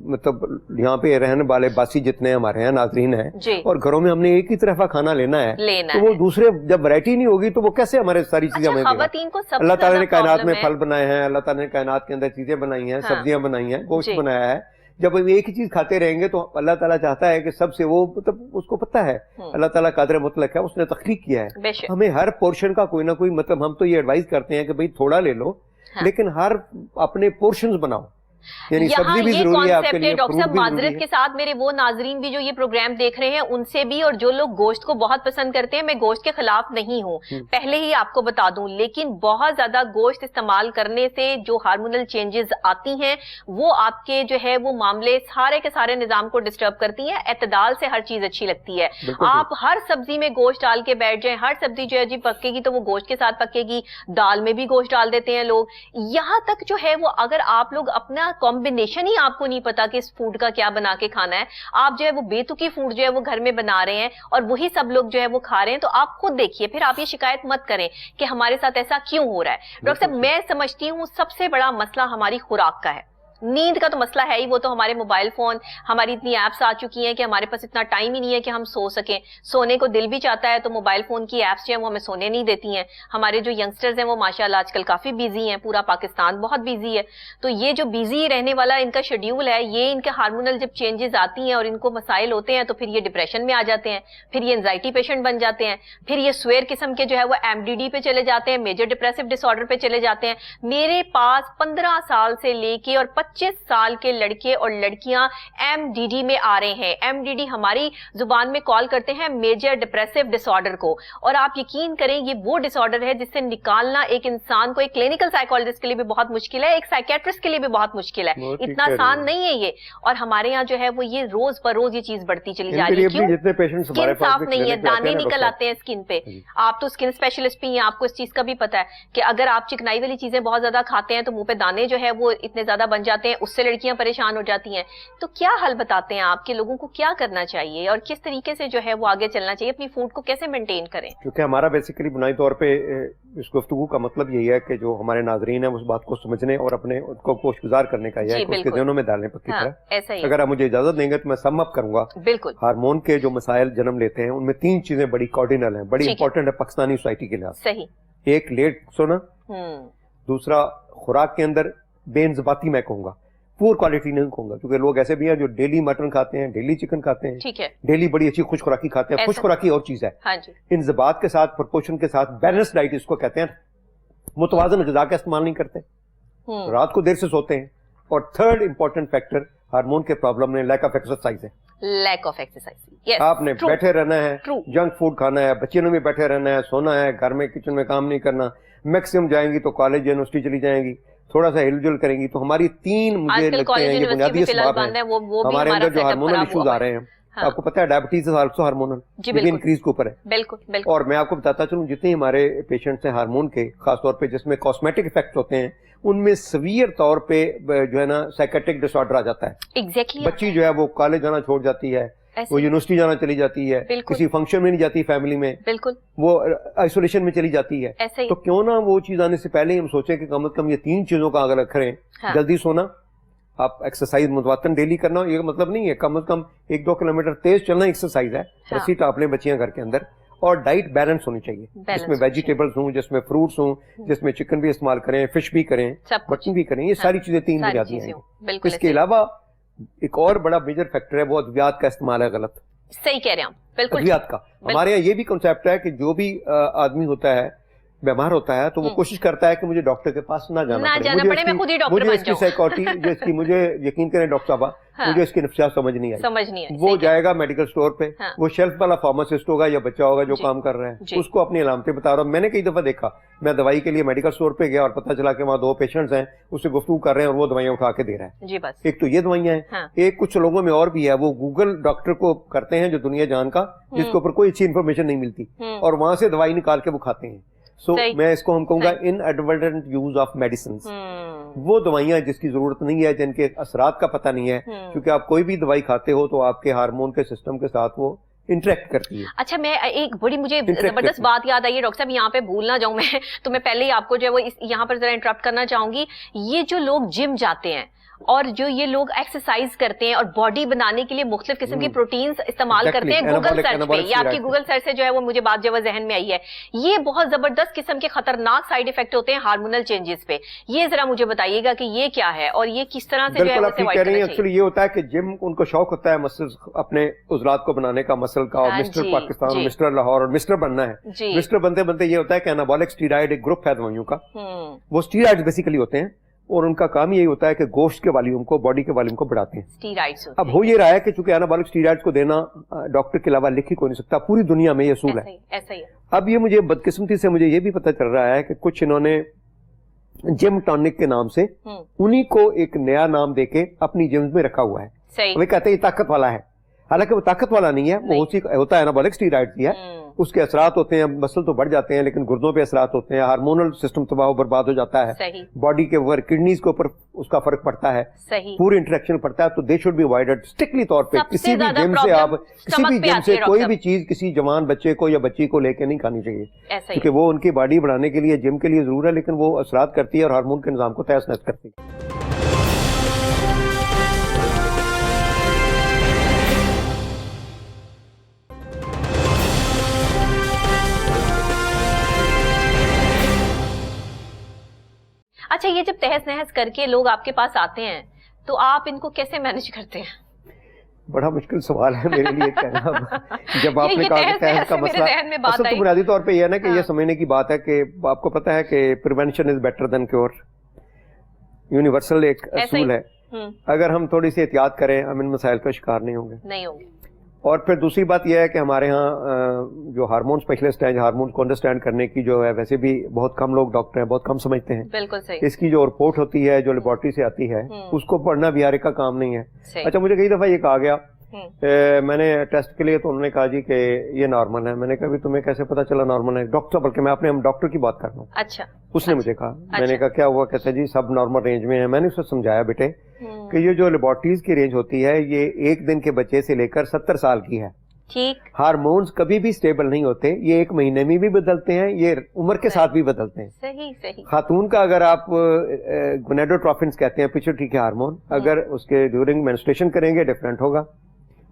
मतलब यहाँ पे रहने वाले बासी जितने हमारे हैं नाजरीन हैं, और घरों में हमने एक ही तरह का खाना लेना है, तो वो दूसरे जब वैरायटी नहीं होगी तो वो कैसे हमारे सारी चीजें हमें। अल्लाह ताला ने कायनात में फल बनाए हैं, अल्लाह ताला ने कायनात के अंदर चीजें बनाई हैं, सब्जियां बनाई हैं, गोश्त बनाया है। जब हम एक ही चीज खाते रहेंगे तो अल्लाह ताला चाहता है कि सबसे वो, मतलब उसको पता है अल्लाह ताला कादिर मुतलक है, उसने तख्लीक किया है। हमें हर पोर्शन का कोई ना कोई, मतलब हम तो ये एडवाइस करते हैं कि भाई थोड़ा ले लो, लेकिन हर अपने पोर्शंस बनाओ, यानी सब्जी भी जरूरी है आपके लिए, डॉक्टर साहब माजरत के साथ मेरे वो नाजरीन भी जो ये प्रोग्राम देख रहे हैं उनसे भी, और जो लोग गोश्त को बहुत पसंद करते हैं, मैं गोश्त के खिलाफ नहीं हूँ, पहले ही आपको बता दूं, लेकिन बहुत ज्यादा गोश्त इस्तेमाल करने से जो हार्मोनल चेंजेस आती हैं वो आपके जो है वो मामले सारे के सारे निजाम को डिस्टर्ब करती हैं। एतदाल से हर चीज अच्छी लगती है। आप हर सब्जी में गोश्त डाल के बैठ जाए, हर सब्जी जो है जी पकेगी तो वो गोश्त के साथ पकेगी, दाल में भी गोश्त डाल देते हैं लोग। यहाँ तक जो है वो अगर आप लोग अपना कॉम्बिनेशन ही आपको नहीं पता कि इस फूड का क्या बना के खाना है, आप जो है वो बेतुकी फूड जो है वो घर में बना रहे हैं और वही सब लोग जो है वो खा रहे हैं, तो आप खुद देखिए, फिर आप ये शिकायत मत करें कि हमारे साथ ऐसा क्यों हो रहा है। डॉक्टर साहब मैं समझती हूँ सबसे बड़ा मसला हमारी खुराक का है। नींद का तो मसला है ही, वो तो हमारे मोबाइल फोन, हमारी इतनी एप्स आ चुकी हैं कि हमारे पास इतना टाइम ही नहीं है कि हम सो सकें। सोने को दिल भी चाहता है तो मोबाइल फोन की एप्स जो है वो हमें सोने नहीं देती हैं। हमारे जो यंगस्टर्स हैं वो माशाल्लाह आजकल काफी बिजी हैं, पूरा पाकिस्तान बहुत बिजी है। तो ये जो बिजी रहने वाला इनका शेड्यूल है, ये इनके हार्मोनल जब चेंजेस आती हैं और इनको मसाइल होते हैं तो फिर ये डिप्रेशन में आ जाते हैं, फिर ये एंजाइटी पेशेंट बन जाते हैं, फिर ये स्वेयर किस्म के जो है वो एमडीडी पे चले जाते हैं, मेजर डिप्रेसिव डिसऑर्डर पे चले जाते हैं। मेरे पास 15 साल से लेके और 25 साल के लड़के और लड़कियां एमडीडी में आ रहे हैं। एमडीडी हमारी जुबान में कॉल करते हैं मेजर डिप्रेसिव डिसऑर्डर को, और आप यकीन करें ये वो डिसऑर्डर है जिससे निकालना एक इंसान को, एक क्लिनिकल साइकोलॉजिस्ट के लिए भी बहुत मुश्किल है, एक साइकेट्रिस्ट के लिए भी बहुत मुश्किल है, इतना आसान नहीं है ये। और हमारे यहाँ जो है वो ये रोज पर रोज ये चीज बढ़ती चली जा रही है। क्यों? स्किन साफ नहीं है, दाने निकल आते हैं स्किन पे। आप तो स्किन स्पेशलिस्ट भी हैं, आपको इस चीज का भी पता है कि अगर आप चिकनाई वाली चीजें बहुत ज्यादा खाते हैं तो मुंह पे दाने जो है वो इतने ज्यादा बन जाते हैं, उससे लड़कियां परेशान हो जाती हैं। तो क्या हल बताते हैं आप कि लोगों को क्या करना चाहिए और किस तरीके से जो है वो आगे चलना चाहिए, अपनी फूड को कैसे मेंटेन करें? क्योंकि हमारा बेसिकली बुनियादी तौर पे इस गुफ्तगू का मतलब यही है कि जो हमारे नाजरीन है उस बात को समझने और अपने उसको कोशिशगुजार करने का है, उसके ज़हनों में डालने पक्की तरह। ऐसा ही। अगर आप मुझे इजाजत देंगे तो मैं सम अप करूंगा। बिल्कुल। हार्मोन के जो मसाइल जन्म लेते हैं उनमें 3 चीजें बड़ी कार्डिनल हैं, बड़ी इंपॉर्टेंट है पाकिस्तानी सोसाइटी के लिए। सही। एक, लेट सोना। दूसरा, खुराक के अंदर बेइंज़बाती, मैं कहूंगा पुअर क्वालिटी नहीं कहूंगा, क्योंकि लोग ऐसे भी हैं जो डेली मटन खाते हैं, डेली चिकन खाते हैं, ठीक है, डेली बड़ी अच्छी खुश खुराकी खाते हैं। खुश खुराकी और चीज है। हाँ जी। इंज़बात के साथ, प्रोपोर्शन के साथ, बैलेंस डाइट इसको कहते हैं। मुतवाज़न ग़िज़ा का इस्तेमाल नहीं करते, रात को देर से सोते हैं। और थर्ड इंपॉर्टेंट फैक्टर हार्मोन के प्रॉब्लम में लैक ऑफ एक्सरसाइज है। Lack of exercise. आपने बैठे रहना है, जंक फूड खाना है, बच्चे ने भी बैठे रहना है, सोना है, घर में किचन में काम नहीं करना। मैक्सिमम जाएंगी तो कॉलेज यूनिवर्सिटी चली जाएंगी, थोड़ा सा हिलजुल करेंगी। तो हमारी 3 मुझे लगते हैं ये बुनियादी असबाब हैं हमारे अंदर जो हार्मोनल इश्यूज आ रहे हैं। आपको पता है डायबिटीज आल्सो हार्मोनल, ये इंक्रीज के ऊपर है। बिल्कुल। और मैं आपको बताता चलूं, जितने हमारे पेशेंट्स हैं हार्मोन के, खासतौर पे जिसमें कॉस्मेटिक इफेक्ट होते हैं, उनमें सीवियर तौर पे जो है ना साइकेट्रिक डिसऑर्डर आ जाता है। एग्जैक्टली। बच्ची जो है वो कॉलेज जाना छोड़ जाती है, वो यूनिवर्सिटी जाना चली जाती है, किसी फंक्शन में नहीं जाती फैमिली में, बिल्कुल, वो आइसोलेशन में चली जाती है। तो क्यों ना वो चीज आने से पहले हम सोचें कि कम से कम ये 3 चीजों का अगर करें। जल्दी सोना, आप एक्सरसाइज मुतवातन डेली करना, ये मतलब नहीं है, कम से कम 1-2 किलोमीटर तेज चलना एक्सरसाइज है। रस्सी टाप लें बच्चियां घर के अंदर। और डाइट बैलेंस होनी चाहिए, जिसमें वेजिटेबल्स हों, जिसमें फ्रूट्स हों, जिसमें चिकन भी इस्तेमाल करें, फिश भी करें, मटन भी करें। ये सारी चीजें 3 बुनियादी हैं। इसके अलावा एक और बड़ा मेजर फैक्टर है वो अद्वियात का इस्तेमाल है गलत। सही कह रहे हैं, बिल्कुल। अद्वियात का हमारे यहाँ ये भी कंसेप्ट है कि जो भी आदमी होता है, बीमार होता है, तो वो कोशिश करता है कि मुझे डॉक्टर के पास ना जाना पड़े, मुझे इसकी साइकोलॉजी, मुझे यकीन करें डॉक्टर साहब, मुझे इसकी नफ्सियात समझ नहीं आई। वो जाएगा मेडिकल स्टोर पे, वो शेल्फ वाला फार्मासिस्ट होगा या बच्चा होगा जो काम कर रहा है, उसको अपनी अलामतें बता रहा हूँ। मैंने कई दफा देखा, मैं दवाई के लिए मेडिकल स्टोर पे गया और पता चला कि वहाँ 2 पेशेंट्स हैं, उससे गुफ्तगू कर रहे हैं और वो दवाइयाँ उठा के दे रहा है जी, बस। एक तो ये दवाइयाँ हैं, एक कुछ लोगों में और भी है, वो गूगल डॉक्टर को करते हैं जो दुनिया जान का, जिसके ऊपर कोई अच्छी इन्फॉर्मेशन नहीं मिलती, और वहां से दवाई निकाल के वो खाते हैं। मैं इसको हम कहूंगा इनएडवर्टेंट यूज ऑफ मेडिसिन। वो दवाइयां जिसकी जरूरत नहीं है, जिनके असरात का पता नहीं है, क्योंकि आप कोई भी दवाई खाते हो तो आपके हार्मोन के सिस्टम के साथ वो इंटरेक्ट करती है। अच्छा, मैं एक बड़ी मुझे जबरदस्त बात याद आई है डॉक्टर साहब, यहाँ पे भूल ना जाऊं मैं, तो मैं पहले ही आपको जो है वो यहाँ पर जरा इंटरप्ट करना चाहूंगी। ये जो लोग जिम जाते हैं और जो ये लोग एक्सरसाइज करते हैं और बॉडी बनाने के लिए मुख्तलिफ किस्म की प्रोटीन्स इस्तेमाल करते हैं गूगल सर्च पे, या आपकी गूगल सर्च से जो है वो मुझे बात जो है जहन में आई है, ये बहुत जबरदस्त किस्म के खतरनाक साइड इफेक्ट होते हैं हार्मोनल चेंजेस पे। ये जरा मुझे बताइएगा कि ये क्या है और ये किस तरह से जो है वो अवॉइड करना चाहिए। एक्चुअली ये होता है कि जिम उनको शौक होता है मसल्स, अपने उजलात को बनाने का, मसल का, और मिस्टर पाकिस्तान, मिस्टर लाहौर और मिस्टर बनना है। मिस्टर बनते बनते ये होता है कि एनाबॉलिक स्टीरॉयड एक ग्रुप है दवाइयों का, वो स्टीरॉयड्स बेसिकली होते हैं, और उनका काम यही होता है कि गोश्त के वॉल्यूम को, बॉडी के वॉल्यूम को बढ़ाते हैं। स्टीरॉइड्स अब हो ये रहा है कि चूंकि एनाबॉलिक स्टीरॉइड्स को देना डॉक्टर के अलावा लिख ही कोई नहीं सकता, पूरी दुनिया में ये असूल है। ऐसा ही है। अब ये मुझे बदकिस्मती से मुझे ये भी पता चल रहा है कि कुछ इन्होंने जिम टॉनिक के नाम से उन्हीं को एक नया नाम देके अपनी जिम में रखा हुआ है। वे कहते हैं ये ताकत वाला है, हालांकि वो ताकत वाला नहीं है, वो होता है एनाबॉलिक स्टीरॉइड ही है। उसके असरात होते हैं, मसल तो बढ़ जाते हैं लेकिन गुर्दों पे असरात होते हैं, हार्मोनल सिस्टम तबाह बर्बाद हो जाता है, बॉडी के ऊपर, किडनीज के ऊपर उसका फर्क पड़ता है, पूरी इंटरेक्शन पड़ता है। तो they should be avoided strictly तौर पे। किसी भी जिम से आप किसी भी जिम से कोई भी चीज किसी जवान बच्चे को या बच्ची को लेके नहीं खानी चाहिए, क्योंकि वो उनकी बॉडी बढ़ाने के लिए, जिम के लिए जरूर है, लेकिन वो असरात करती है और हार्मोन के निजाम को तहस नहस करती है। اچھا یہ جب تہس نہس کر کے لوگ آپ کے پاس آتے ہیں تو آپ ان کو کیسے مینج کرتے ہیں؟ بڑا مشکل سوال ہے میرے لیے کہنا. جب آپ نے کہا کہ تہس کا مسئلہ، اصل تو بنیادی طور پہ یہ ہے نا کہ یہ سمجھنے کی بات ہے کہ آپ کو پتا ہے کہ prevention is better than cure. Universal ایک اصول ہے. اگر ہم تھوڑی سی احتیاط کریں ہم ان مسائل کا شکار نہیں ہوں گے. اور پھر دوسری بات یہ ہے کہ ہمارے ہاں جو ہارمون اسپیشلسٹ ہیں، ہارمون کو انڈرسٹینڈ کرنے کی جو ہے، ویسے بھی بہت کم لوگ ڈاکٹر ہیں، بہت کم سمجھتے ہیں. بالکل صحیح. اس کی جو رپورٹ ہوتی ہے جو لیبارٹری سے آتی ہے اس کو پڑھنا بھی ہر ایک کا کام نہیں ہے. اچھا مجھے کئی دفعہ یہ کہا گیا، میں نے ٹیسٹ کے لیے تو انہوں نے کہا جی کہ یہ نارمل ہے. میں نے کہا تمہیں کیسے پتا چلا نارمل ہے؟ ڈاکٹر، بلکہ میں اپنے ڈاکٹر کی بات کر رہا ہوں. اچھا. اس نے مجھے کہا، میں نے کہا کیا ہوا؟ کہتے جی سب نارمل رینج میں ہے. میں نے اسے سمجھایا بیٹے کہ یہ جو لیبارٹریز کی رینج ہوتی ہے یہ 1 دن کے بچے سے لے کر 70 سال کی ہے. ہارمونز کبھی بھی سٹیبل نہیں ہوتے، یہ 1 مہینے میں بھی بدلتے ہیں، یہ عمر کے ساتھ بھی بدلتے ہیں. صحیح. خاتون کا اگر آپ گونیڈوٹروفنز کہتے ہیں پیچوٹری کے ہارمون، اگر اس کے ڈیورنگ مینسٹریشن کریں گے ڈفرینٹ ہوگا،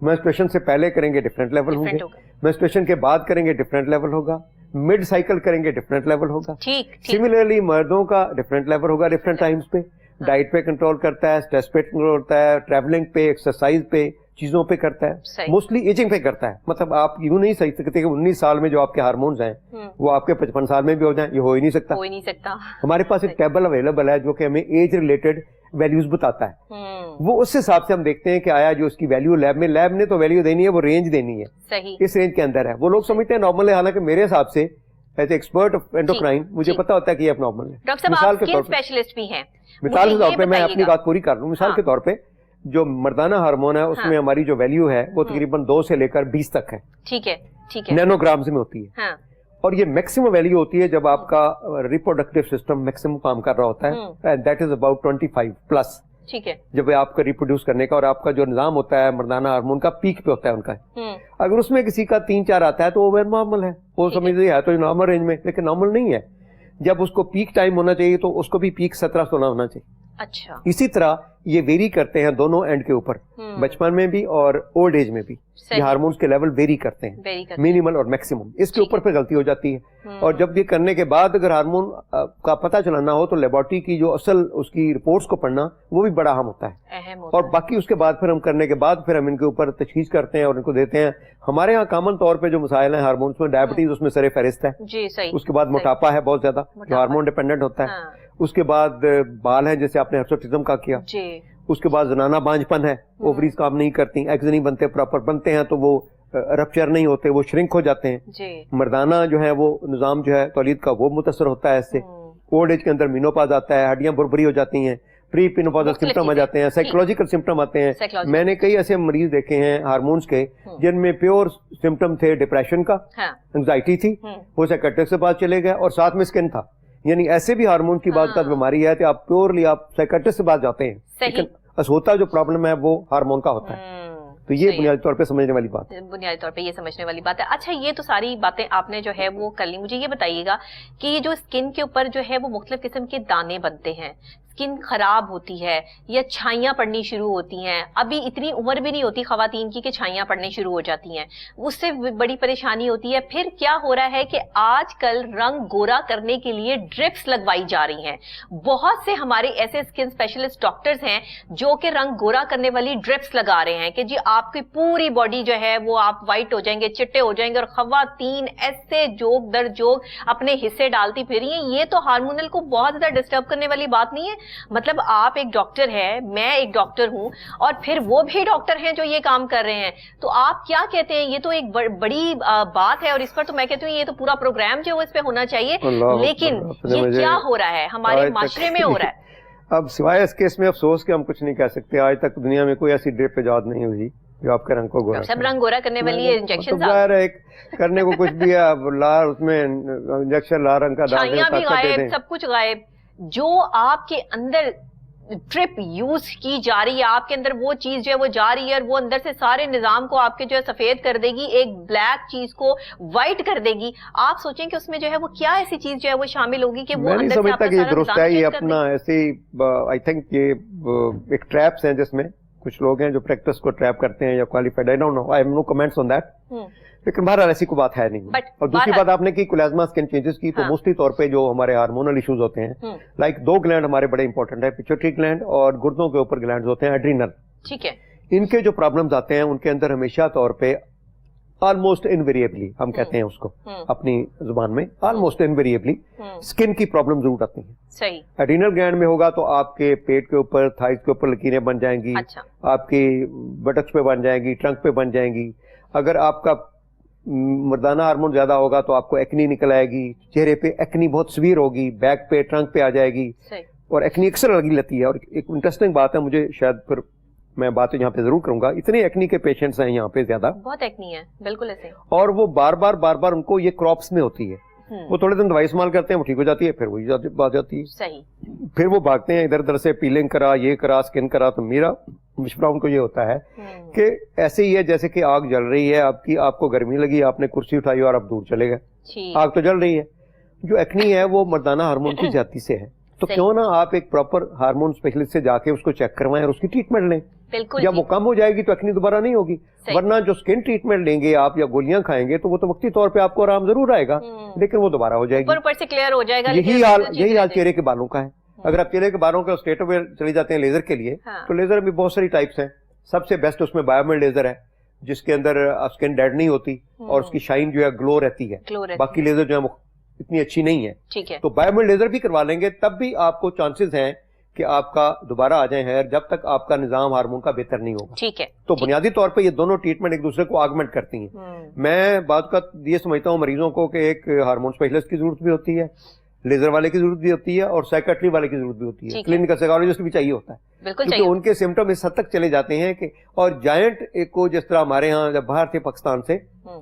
مینسٹریشن سے پہلے کریں گے ڈفرینٹ لیول ہوں گے، مینسٹریشن کے بعد کریں گے ڈفرینٹ لیول ہوگا، مڈ سائیکل کریں گے ڈفرینٹ لیول ہوگا. سملرلی مردوں کا ڈفرینٹ لیول ہوگا ڈفرینٹ ٹائمز پہ. ڈائٹ پہ کنٹرول کرتا ہے، اسٹریس پہ کنٹرول کرتا ہے، ٹریولنگ پہ، ایکسرسائز پہ، چیزوں پہ کرتا ہے، موسٹلی ایجنگ پہ کرتا ہے. مطلب آپ یوں نہیں سمجھ سکتے کہ 19 سال میں جو آپ کے ہارمونز ہیں وہ آپ کے 55 سال میں بھی ہو جائیں، یہ ہو ہی نہیں سکتا. ہمارے پاس ایک ٹیبل اویلیبل ہے جو کہ ہمیں ایج ریلیٹڈ ویلیوز بتاتا ہے. وہ اس حساب سے ہم دیکھتے ہیں کہ آیا جو اس کی ویلیو لیب نے تو ویلیو دینی ہے، وہ رینج دینی ہے، اس رینج کے اندر ہے. وہ لوگ سمجھتے ہیں نارمل ہے، حالانکہ میرے حساب سے ایز ایکسپرٹ آف اینڈوکرائن مجھے پتا ہوتا ہے کہ یہ اب نارمل ہے. مثال کے طور پہ میں اپنی بات پوری کر لوں. مثال کے طور پہ جو مردانہ ہارمون ہے اس میں ہماری جو ویلیو ہے وہ تقریباً 2 سے لے کر 20 تک ہے. ٹھیک ہے. نینو گرامز میں ہوتی ہے. اور یہ میکسیمم ویلیو ہوتی ہے جب آپ کا ریپروڈکٹیو سسٹم میکسیمم کام کر رہا ہوتا ہے، دیٹ از اباؤٹ 25 پلس. ٹھیک ہے. جب آپ کا ریپروڈیوس کرنے کا اور آپ کا جو نظام ہوتا ہے مردانہ ہارمون کا پیک پہ ہوتا ہے ان کا. اگر اس میں کسی کا 3-4 آتا ہے تو وہ نارمل ہے، وہ سمجھتے ہیں تو نارمل رینج میں، لیکن نارمل نہیں ہے. جب اس کو پیک ٹائم ہونا چاہیے تو اس کو بھی پیک 17-16 ہونا چاہیے. اچھا. اسی طرح یہ ویری کرتے ہیں دونوں اینڈ کے اوپر، بچپن میں بھی اور اولڈ ایج میں بھی. یہ ہارمونز کے لیول ویری کرتے ہیں، منیمل اور میکسیمم. اس کے اوپر پہ غلطی ہو جاتی ہے. اور جب یہ کرنے کے بعد اگر ہارمون کا پتہ چلانا ہو تو لیبارٹری کی جو اصل اس کی رپورٹس کو پڑھنا وہ بھی بڑا اہم ہوتا ہے. اور باقی اس کے بعد پھر ہم کرنے کے بعد پھر ہم ان کے اوپر تشخیص کرتے ہیں اور ان کو دیتے ہیں. ہمارے ہاں کامن طور پہ جو مسائل ہیں ہارمونس میں، ڈائبٹیز اس میں سر فہرست ہے. اس کے بعد موٹاپا ہے بہت زیادہ جو ہارمون ڈیپینڈنٹ ہوتا ہے. اس کے بعد بال ہیں جیسے آپ نے ہرسوٹزم کا کیا. اس کے بعد زنانہ بانجپن ہے، اووریز کام نہیں کرتی، ایگز نہیں بنتے، پراپر بنتے ہیں تو وہ رپچر نہیں ہوتے، وہ شرنک ہو جاتے ہیں. مردانہ جو ہے وہ نظام جو ہے تولید کا وہ متاثر ہوتا ہے اس سے. اولڈ ایج کے اندر مینوپاز آتا ہے، ہڈیاں بربری ہو جاتی ہیں، پری پینوپازل سمپٹم آ جاتے ہیں، سائیکولوجیکل سمپٹم آتے ہیں. میں نے کئی ایسے مریض دیکھے ہیں ہارمونز کے جن میں پیور سمپٹم تھے ڈپریشن کا، انگزائٹی تھی، وہ سائیکیٹرسٹ کے پاس چلے گئے اور ساتھ میں اسکن تھا. یعنی ایسے بھی ہارمون کی بعض اوقات بیماری ہے کہ آپ پیورلی آپ سائیکیٹرسٹ سے بات جاتے ہیں، لیکن ہوتا جو پرابلم ہے وہ ہارمون کا ہوتا ہے. تو یہ بنیادی طور پہ سمجھنے والی بات ہے. بنیادی طور پہ یہ سمجھنے والی بات ہے. اچھا یہ تو ساری باتیں آپ نے جو ہے وہ کر لی. مجھے یہ بتائیے گا کہ یہ جو اسکن کے اوپر جو ہے وہ مختلف قسم کے دانے بنتے ہیں، اسکن خراب ہوتی ہے یا چھائیاں پڑنی شروع ہوتی ہیں، ابھی اتنی عمر بھی نہیں ہوتی خواتین کی کہ چھائیاں پڑنی شروع ہو جاتی ہیں، اس سے بڑی پریشانی ہوتی ہے. پھر کیا ہو رہا ہے کہ آج کل رنگ گورا کرنے کے لیے ڈرپس لگوائی جا رہی ہیں. بہت سے ہمارے ایسے اسکن اسپیشلسٹ ڈاکٹرز ہیں جو کہ رنگ گورا کرنے والی ڈرپس لگا رہے ہیں کہ جی آپ کی پوری باڈی جو ہے وہ آپ وائٹ ہو جائیں گے، چٹے ہو جائیں گے. اور خواتین ایسے جوگ در جوگ اپنے حصے ڈالتی پھر رہی ہیں. یہ تو ہارمونل کو بہت زیادہ ڈسٹرب کرنے والی بات نہیں ہے؟ مطلب آپ ایک ڈاکٹر ہے، میں ایک ڈاکٹر ہوں، اور پھر وہ بھی ڈاکٹر ہیں جو یہ کام کر رہے ہیں. تو آپ کیا کہتے ہیں؟ یہ تو ایک بڑی بات ہے اور اس پر تو میں کہتی ہوں یہ تو پورا پروگرام جو ہے اس پہ ہونا چاہیے. لیکن یہ کیا ہو رہا ہے ہمارے معاشرے میں ہو رہا ہے؟ اب سوائے اس کیس میں افسوس کہ ہم کچھ نہیں کہہ سکتے. آج تک دنیا میں کوئی ایسی ڈرپ ایجاد نہیں ہوئی جو آپ کے رنگ کو گورا، سب رنگ گورا کرنے والی انجیکشن کرنے کو کچھ بھی ہے. اس میں انجیکشن لا رنگ کا چھائیاں بھی غائب، سب کچھ غائب. جو آپ کے اندر ٹرپ یوز کی جا رہی ہے، آپ کے اندر وہ چیز جو ہے وہ جا رہی ہے اور وہ اندر سے سارے نظام کو آپ کے جو ہے سفید کر دے گی، ایک بلیک چیز کو وائٹ کر دے گی. آپ سوچیں کہ اس میں جو ہے وہ کیا ایسی چیز جو ہے وہ شامل ہوگی کہ وہ اندر سے آپ کا سارا درست ہے. یہ اپنا ایسی آئی تھنک یہ ایک ٹریپس ہیں جس میں کچھ لوگ ہیں جو پریکٹس کو ٹریپ کرتے ہیں یا qualified, I don't know, I have no comments on that. लेकिन बहरहाल ऐसी कोई बात है नहीं। और दूसरी बात आपने की कोलेजमा स्किन चेंजेस की, तो मोस्टली तौर पे जो हमारे हार्मोनल इश्यूज होते हैं, लाइक 2 ग्लैंड हमारे बड़े इंपॉर्टेंट है, पिट्यूटरी ग्लैंड और गुर्दों के ऊपर ग्लैंड होते हैं एड्रीनल। ठीक है। इनके जो प्रॉब्लम्स आते हैं उनके अंदर हमेशा तौर पे ऑलमोस्ट इनवेरिएबली, हम कहते हैं उसको अपनी जुबान में, ऑलमोस्ट इनवेरिएबली स्किन की प्रॉब्लम जरूर आती है। सही। एड्रीनल ग्लैंड में होगा तो आपके पेट के ऊपर, थाइस के ऊपर लकीरें बन जाएंगी। अच्छा। आपकी बटक्स पे बन जाएंगी, ट्रंक पे बन जाएंगी। अगर आपका मर्दाना हार्मोन ज्यादा होगा तो आपको एक्नी निकल आएगी, चेहरे पे एक्नी बहुत सीवियर होगी, बैक पे, ट्रंक पे आ जाएगी। सही। और एक्नी अक्सर लगी रहती है। और एक इंटरेस्टिंग बात है, मुझे शायद फिर मैं बात यहाँ पे जरूर करूंगा, इतने एक्नी के पेशेंट्स हैं यहाँ पे ज्यादा, बहुत एक्नी है, बिल्कुल ऐसे। और वो बार बार उनको ये क्रॉप्स में होती है। वो थोड़े दिन दवाई इस्तेमाल करते हैं, वो ठीक हो जाती है, फिर वही बात जाती है। सही। फिर वो भागते हैं इधर उधर से, पीलिंग करा, ये करा, स्किन करा। तो मेरा मशवरा उनको ये होता है कि ऐसे ही है जैसे कि आग जल रही है आपकी, आपको गर्मी लगी, आपने कुर्सी उठाई और आप दूर चले गए, आग तो जल रही है। जो एक्नी है वो मर्दाना हार्मोन की ज्यादती से है। तो क्यों ना आप एक प्रॉपर हार्मोन स्पेशलिस्ट से जाके उसको चेक करवाएं और उसकी ट्रीटमेंट लें। बिल्कुल। जब वो कम हो जाएगी तो एक्नी दोबारा नहीं होगी। वरना जो स्किन ट्रीटमेंट लेंगे आप या गोलियां खाएंगे तो वो तो वक्ती तौर पे आपको आराम जरूर आएगा, लेकिन वो दोबारा हो जाएगी, ऊपर से क्लियर हो जाएगा। यही हाल चेहरे के बालों का है। अगर आप चेहरे के बालों के स्टेट में चले जाते हैं लेजर के लिए, तो लेजर में बहुत सारी टाइप्स हैं। सबसे बेस्ट उसमें बायोमेड लेजर है, जिसके अंदर स्किन डेड नहीं होती और उसकी शाइन जो है ग्लो रहती है। बाकी लेजर जो है वो इतनी अच्छी नहीं है। ठीक है। तो बायोमेड लेजर भी करवा लेंगे, तब भी आपको चांसेस हैं कि आपका दोबारा आ जाए हेयर, जब तक आपका निजाम हार्मोन का बेहतर नहीं होगा। ठीक है। तो बुनियादी तौर पे ये दोनों ट्रीटमेंट एक दूसरे को आगमेंट करती हैं। मैं बात का ये समझता हूँ मरीजों को कि एक हार्मोन स्पेशलिस्ट की जरूरत भी होती है, लेजर वाले की जरूरत भी होती है, और साइकेट्री वाले की जरूरत भी होती है, क्लिनिकल साइकोलॉजिस्ट भी चाहिए होता है, क्योंकि उनके सिम्टम इस हद तक चले जाते हैं कि। और जायंट एक को जिस तरह हमारे यहाँ जब बाहर थे पाकिस्तान से,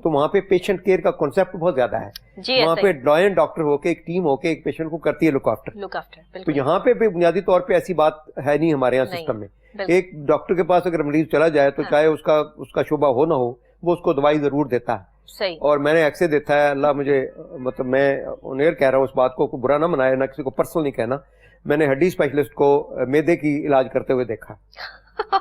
तो वहाँ पे पेशेंट केयर का कॉन्सेप्ट बहुत ज्यादा है। वहाँ पे जॉइंट डॉक्टर होके एक टीम होके एक पेशेंट को करती है लुक आफ्टर। तो यहाँ पे भी बुनियादी तौर पे ऐसी बात है नहीं हमारे यहाँ सिस्टम में। एक डॉक्टर के पास अगर मरीज चला जाए तो चाहे उसका शुबा हो ना हो, वो उसको दवाई जरूर देता है। सही। और मैंने एक्से देता है, अल्लाह मुझे, मतलब मैं ऑन एयर कह रहा हूँ, उस बात को बुरा ना मनाए, ना किसी को पर्सनल नहीं कहना, मैंने हड्डी स्पेशलिस्ट को मैदे की इलाज करते हुए देखा।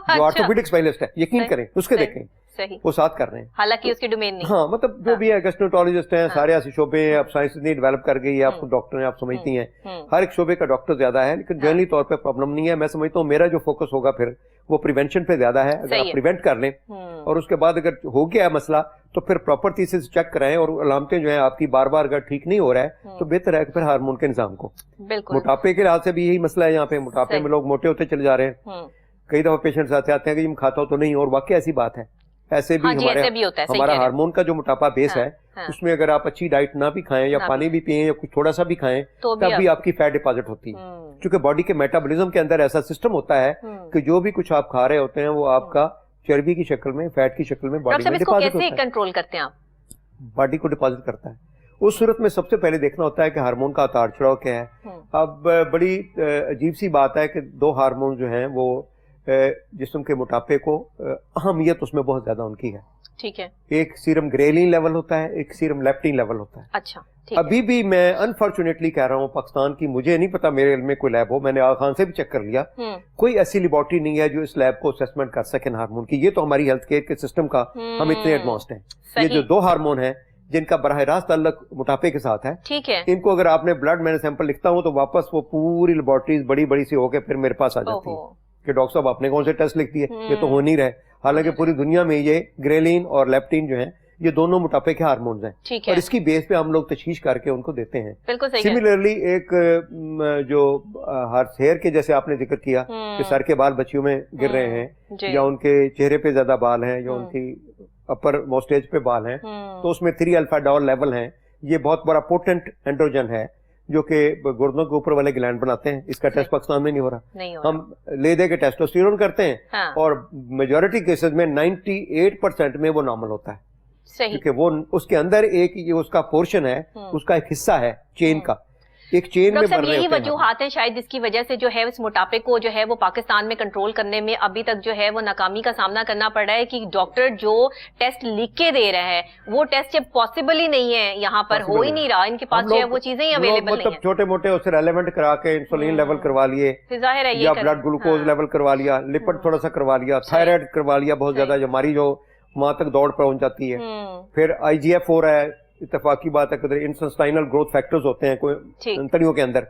जो ऑर्थोपेडिक स्पेशलिस्ट है, यकीन करें, उसके देखें, सही, वो साथ कर रहे हैं, हालांकि उसकी डोमेन नहीं। हाँ, मतलब जो भी है गैस्ट्रोएंटरोलॉजिस्ट हैं, सारे ऐसे शोबे हैं। अब साइंस इतनी डेवलप कर गई है, आपको डॉक्टर हैं, आप समझती हैं, हर एक शोबे का डॉक्टर ज्यादा है, लेकिन जनरली तौर पे प्रॉब्लम नहीं है। मैं समझता हूँ मेरा जो फोकस होगा फिर वो प्रिवेंशन पे ज्यादा है। अगर आप प्रिवेंट कर लें और उसके बाद अगर हो गया है मसला, तो फिर प्रॉपर तरीके से चेक कराएं, और अलामतें जो है आपकी बार बार अगर ठीक नहीं हो रहा है तो बेहतर है कि फिर हार्मोन के निजाम को। मोटापे के लिहाज से भी यही मसला है यहाँ पे, मोटापे में लोग मोटे होते चले जा रहे हैं। कई दफा पेशेंट्स आते हैं कि मैं खाता हूं तो नहीं, और वाकई ऐसी बात है। ऐसे भी हमारा हार्मोन का जो मोटापा बेस है, उसमें अगर आप अच्छी डाइट ना भी खाएं या पानी भी पिए या कुछ थोड़ा सा भी खाएं, तब भी आपकी फैट डिपॉजिट होती है। क्योंकि बॉडी के मेटाबॉलिज्म के अंदर ऐसा सिस्टम होता है कि जो भी कुछ आप खा रहे होते हैं वो आपका चर्बी की शक्ल में, फैट की शक्ल में बॉडी में डिपॉजिट होता है। कंट्रोल करते हैं आप? बॉडी को डिपॉजिट करता है। उस सूरत में सबसे पहले देखना होता है कि हार्मोन का उतार चढ़ाव क्या है। अब बड़ी अजीब सी बात है कि 2 हार्मोन जो हैं वो जिस्म के मोटापे को अहमियत उसमें बहुत ज्यादा उनकी है। ठीक है। एक सीरम ग्रेलिन लेवल होता है, एक सीरम लेप्टिन लेवल होता है। अच्छा, अभी भी मैं अनफॉर्चुनेटली कह रहा हूँ, पाकिस्तान की मुझे नहीं पता मेरे इल्म में कोई लैब हो, मैंने आगा खान से भी चेक कर लिया, कोई ऐसी लेबोरेटरी नहीं है जो इस लैब को असेसमेंट कर सके हार्मोन की। ये तो हमारी हेल्थ केयर के सिस्टम का हम इतने एडवांस्ड हैं। ये जो 2 हार्मोन है जिनका बराह रास्त ताल्लुक मोटापे के साथ है, ठीक है, इनको अगर आपने ब्लड मैंने सैंपल लिखता हूँ तो वापस वो पूरी लेबोरेटरीज बड़ी बड़ी सी होकर फिर मेरे पास आ जाती है कि डॉक्टर साहब आपने कौन से टेस्ट लिख दिए, ये तो हो नहीं रहे। हालांकि पूरी दुनिया में ये ग्रेलिन और लेप्टिन जो है ये दोनों मोटापे के हार्मोन्स हैं, और इसकी बेस पे हम लोग तशखीस करके उनको देते हैं। सिमिलरली एक जो हेयर के जैसे आपने जिक्र किया कि सर के बाल बच्चियों में गिर रहे हैं, या उनके चेहरे पे ज्यादा बाल हैं, या उनकी अपर मोस्टेज पे बाल हैं, तो उसमें 3 अल्फा डॉल लेवल हैं। ये बहुत बड़ा पोटेंट एंड्रोजन है जो कि गुर्दों के ऊपर वाले ग्लैंड बनाते हैं। इसका टेस्ट पाकिस्तान में नहीं हो रहा। हम ले दे के टेस्टोस्टेरोन करते हैं, हाँ। और मेजॉरिटी केसेस में 98% में वो नॉर्मल होता है, क्योंकि वो उसके अंदर एक ये उसका पोर्शन है, उसका एक हिस्सा है चेन का, एक चेन में बढ़ रहे यही वजूहात है शायद जिसकी वजह से जो है इस मोटापे को जो है वो पाकिस्तान में कंट्रोल करने में अभी तक जो है वो नाकामी का सामना करना पड़ रहा है कि डॉक्टर जो टेस्ट लिख के दे रहा है वो टेस्ट जब पॉसिबल ही नहीं है, यहाँ पर हो ही नहीं रहा, इनके पास जो है वो चीजें ही अवेलेबल नहीं है। छोटे मोटे उससे रेलेवेंट करा के इंसुलिन लेवल करवा लिए, जाहिर है, या ब्लड ग्लूकोज लेवल करवा लिया, लिपिड थोड़ा सा करवा लिया, थायराइड करवा लिया बहुत ज्यादा, हमारी जो وہاں تک دوڑ پہنچ جاتی ہے. پھر IGF ہو رہا ہے, اتفاقی بات ہے کہ انٹسٹائنل گروتھ فیکٹرز ہوتے ہیں کوئی انتڑیوں کے اندر,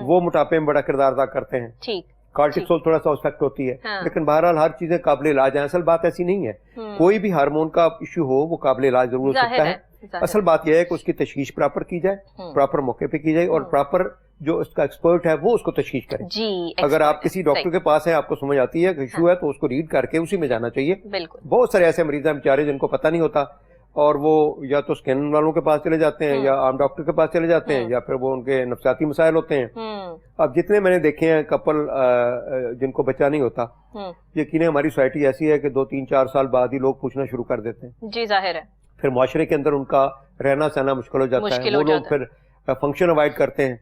وہ موٹاپے میں بڑا کردار ادا کرتے ہیں. کارٹیسول تھوڑا سا افیکٹ ہوتی ہے, لیکن بہرحال ہر چیزیں قابل علاج ہیں. اصل بات ایسی نہیں ہے, کوئی بھی ہارمون کا ایشو ہو وہ قابل علاج ضرور ہو سکتا ہے. اصل بات یہ ہے کہ اس کی تشخیص پراپر کی جائے, پراپر موقع پہ کی جائے, اور پراپر جو اس کا ایکسپرٹ ہے وہ اس کو تشخیص کرے. اگر آپ کسی ڈاکٹر کے پاس ہیں, آپ کو سمجھ آتی ہے کہ ایشو ہے, تو اس کو ریڈ کر کے اسی میں جانا چاہیے. بہت سارے ایسے مریض ہیں بیچارے جن کو پتہ نہیں ہوتا, اور وہ یا تو اسکین والوں کے پاس چلے جاتے ہیں, یا عام ڈاکٹر کے پاس چلے جاتے ہیں, یا پھر وہ ان کے نفسیاتی مسائل ہوتے ہیں. اب جتنے میں نے دیکھے ہیں کپل جن کو بچہ نہیں ہوتا, یقیناً ہماری سوسائٹی ایسی ہے کہ 2 3 4 سال بعد ہی لوگ پوچھنا شروع کر دیتے ہیں. جی ظاہر ہے. پھر معاشرے کے اندر ان کا رہنا سہنا مشکل ہو جاتا ہے, وہ لوگ پھر فنکشن اوائڈ کرتے ہیں.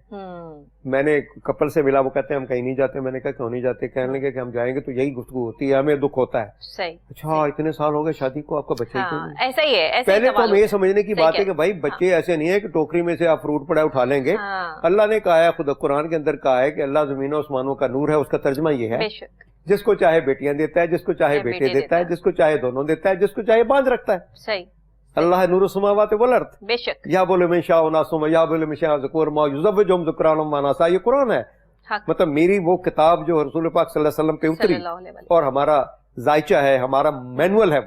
میں نے کپل سے ملا, وہ کہتے ہیں ہم کہیں نہیں جاتے. میں نے کہا کیوں نہیں جاتے؟ کہنے لگے کہ ہم جائیں گے تو یہی گفتگو ہوتی ہے, ہمیں دکھ ہوتا ہے. صحیح. اچھا اتنے سال ہو گئے شادی کو, آپ کا بچہ ہی کیوں نہیں؟ ایسا ہی ہے. پہلے تو ہمیں یہ سمجھنے کی بات ہے کہ بھائی بچے ایسے نہیں ہے کہ ٹوکری میں سے آپ فروٹ پڑا اٹھا لیں گے. اللہ نے کہا ہے, خود قرآن کے اندر کہا ہے کہ اللہ زمین و آسمانوں کا نور ہے. اس کا ترجمہ یہ ہے جس کو چاہے بیٹیاں دیتا ہے, جس کو چاہے بیٹے دیتا ہے, جس کو چاہے دونوں دیتا ہے, جس کو چاہے باندھ رکھتا ہے. صحیح. اللہ نور السماوات والارض. بے شک. یا بولے میں شاء ناسم یا بولے میں شاء ذکور ما یزوجہم ذکران و اناسا. یہ قرآن ہے. مطلب میری وہ کتاب جو رسول پاک صلی اللہ علیہ وسلم پہ اتری, اور ہمارا ذائچہ ہے, ہمارا مینول ہے,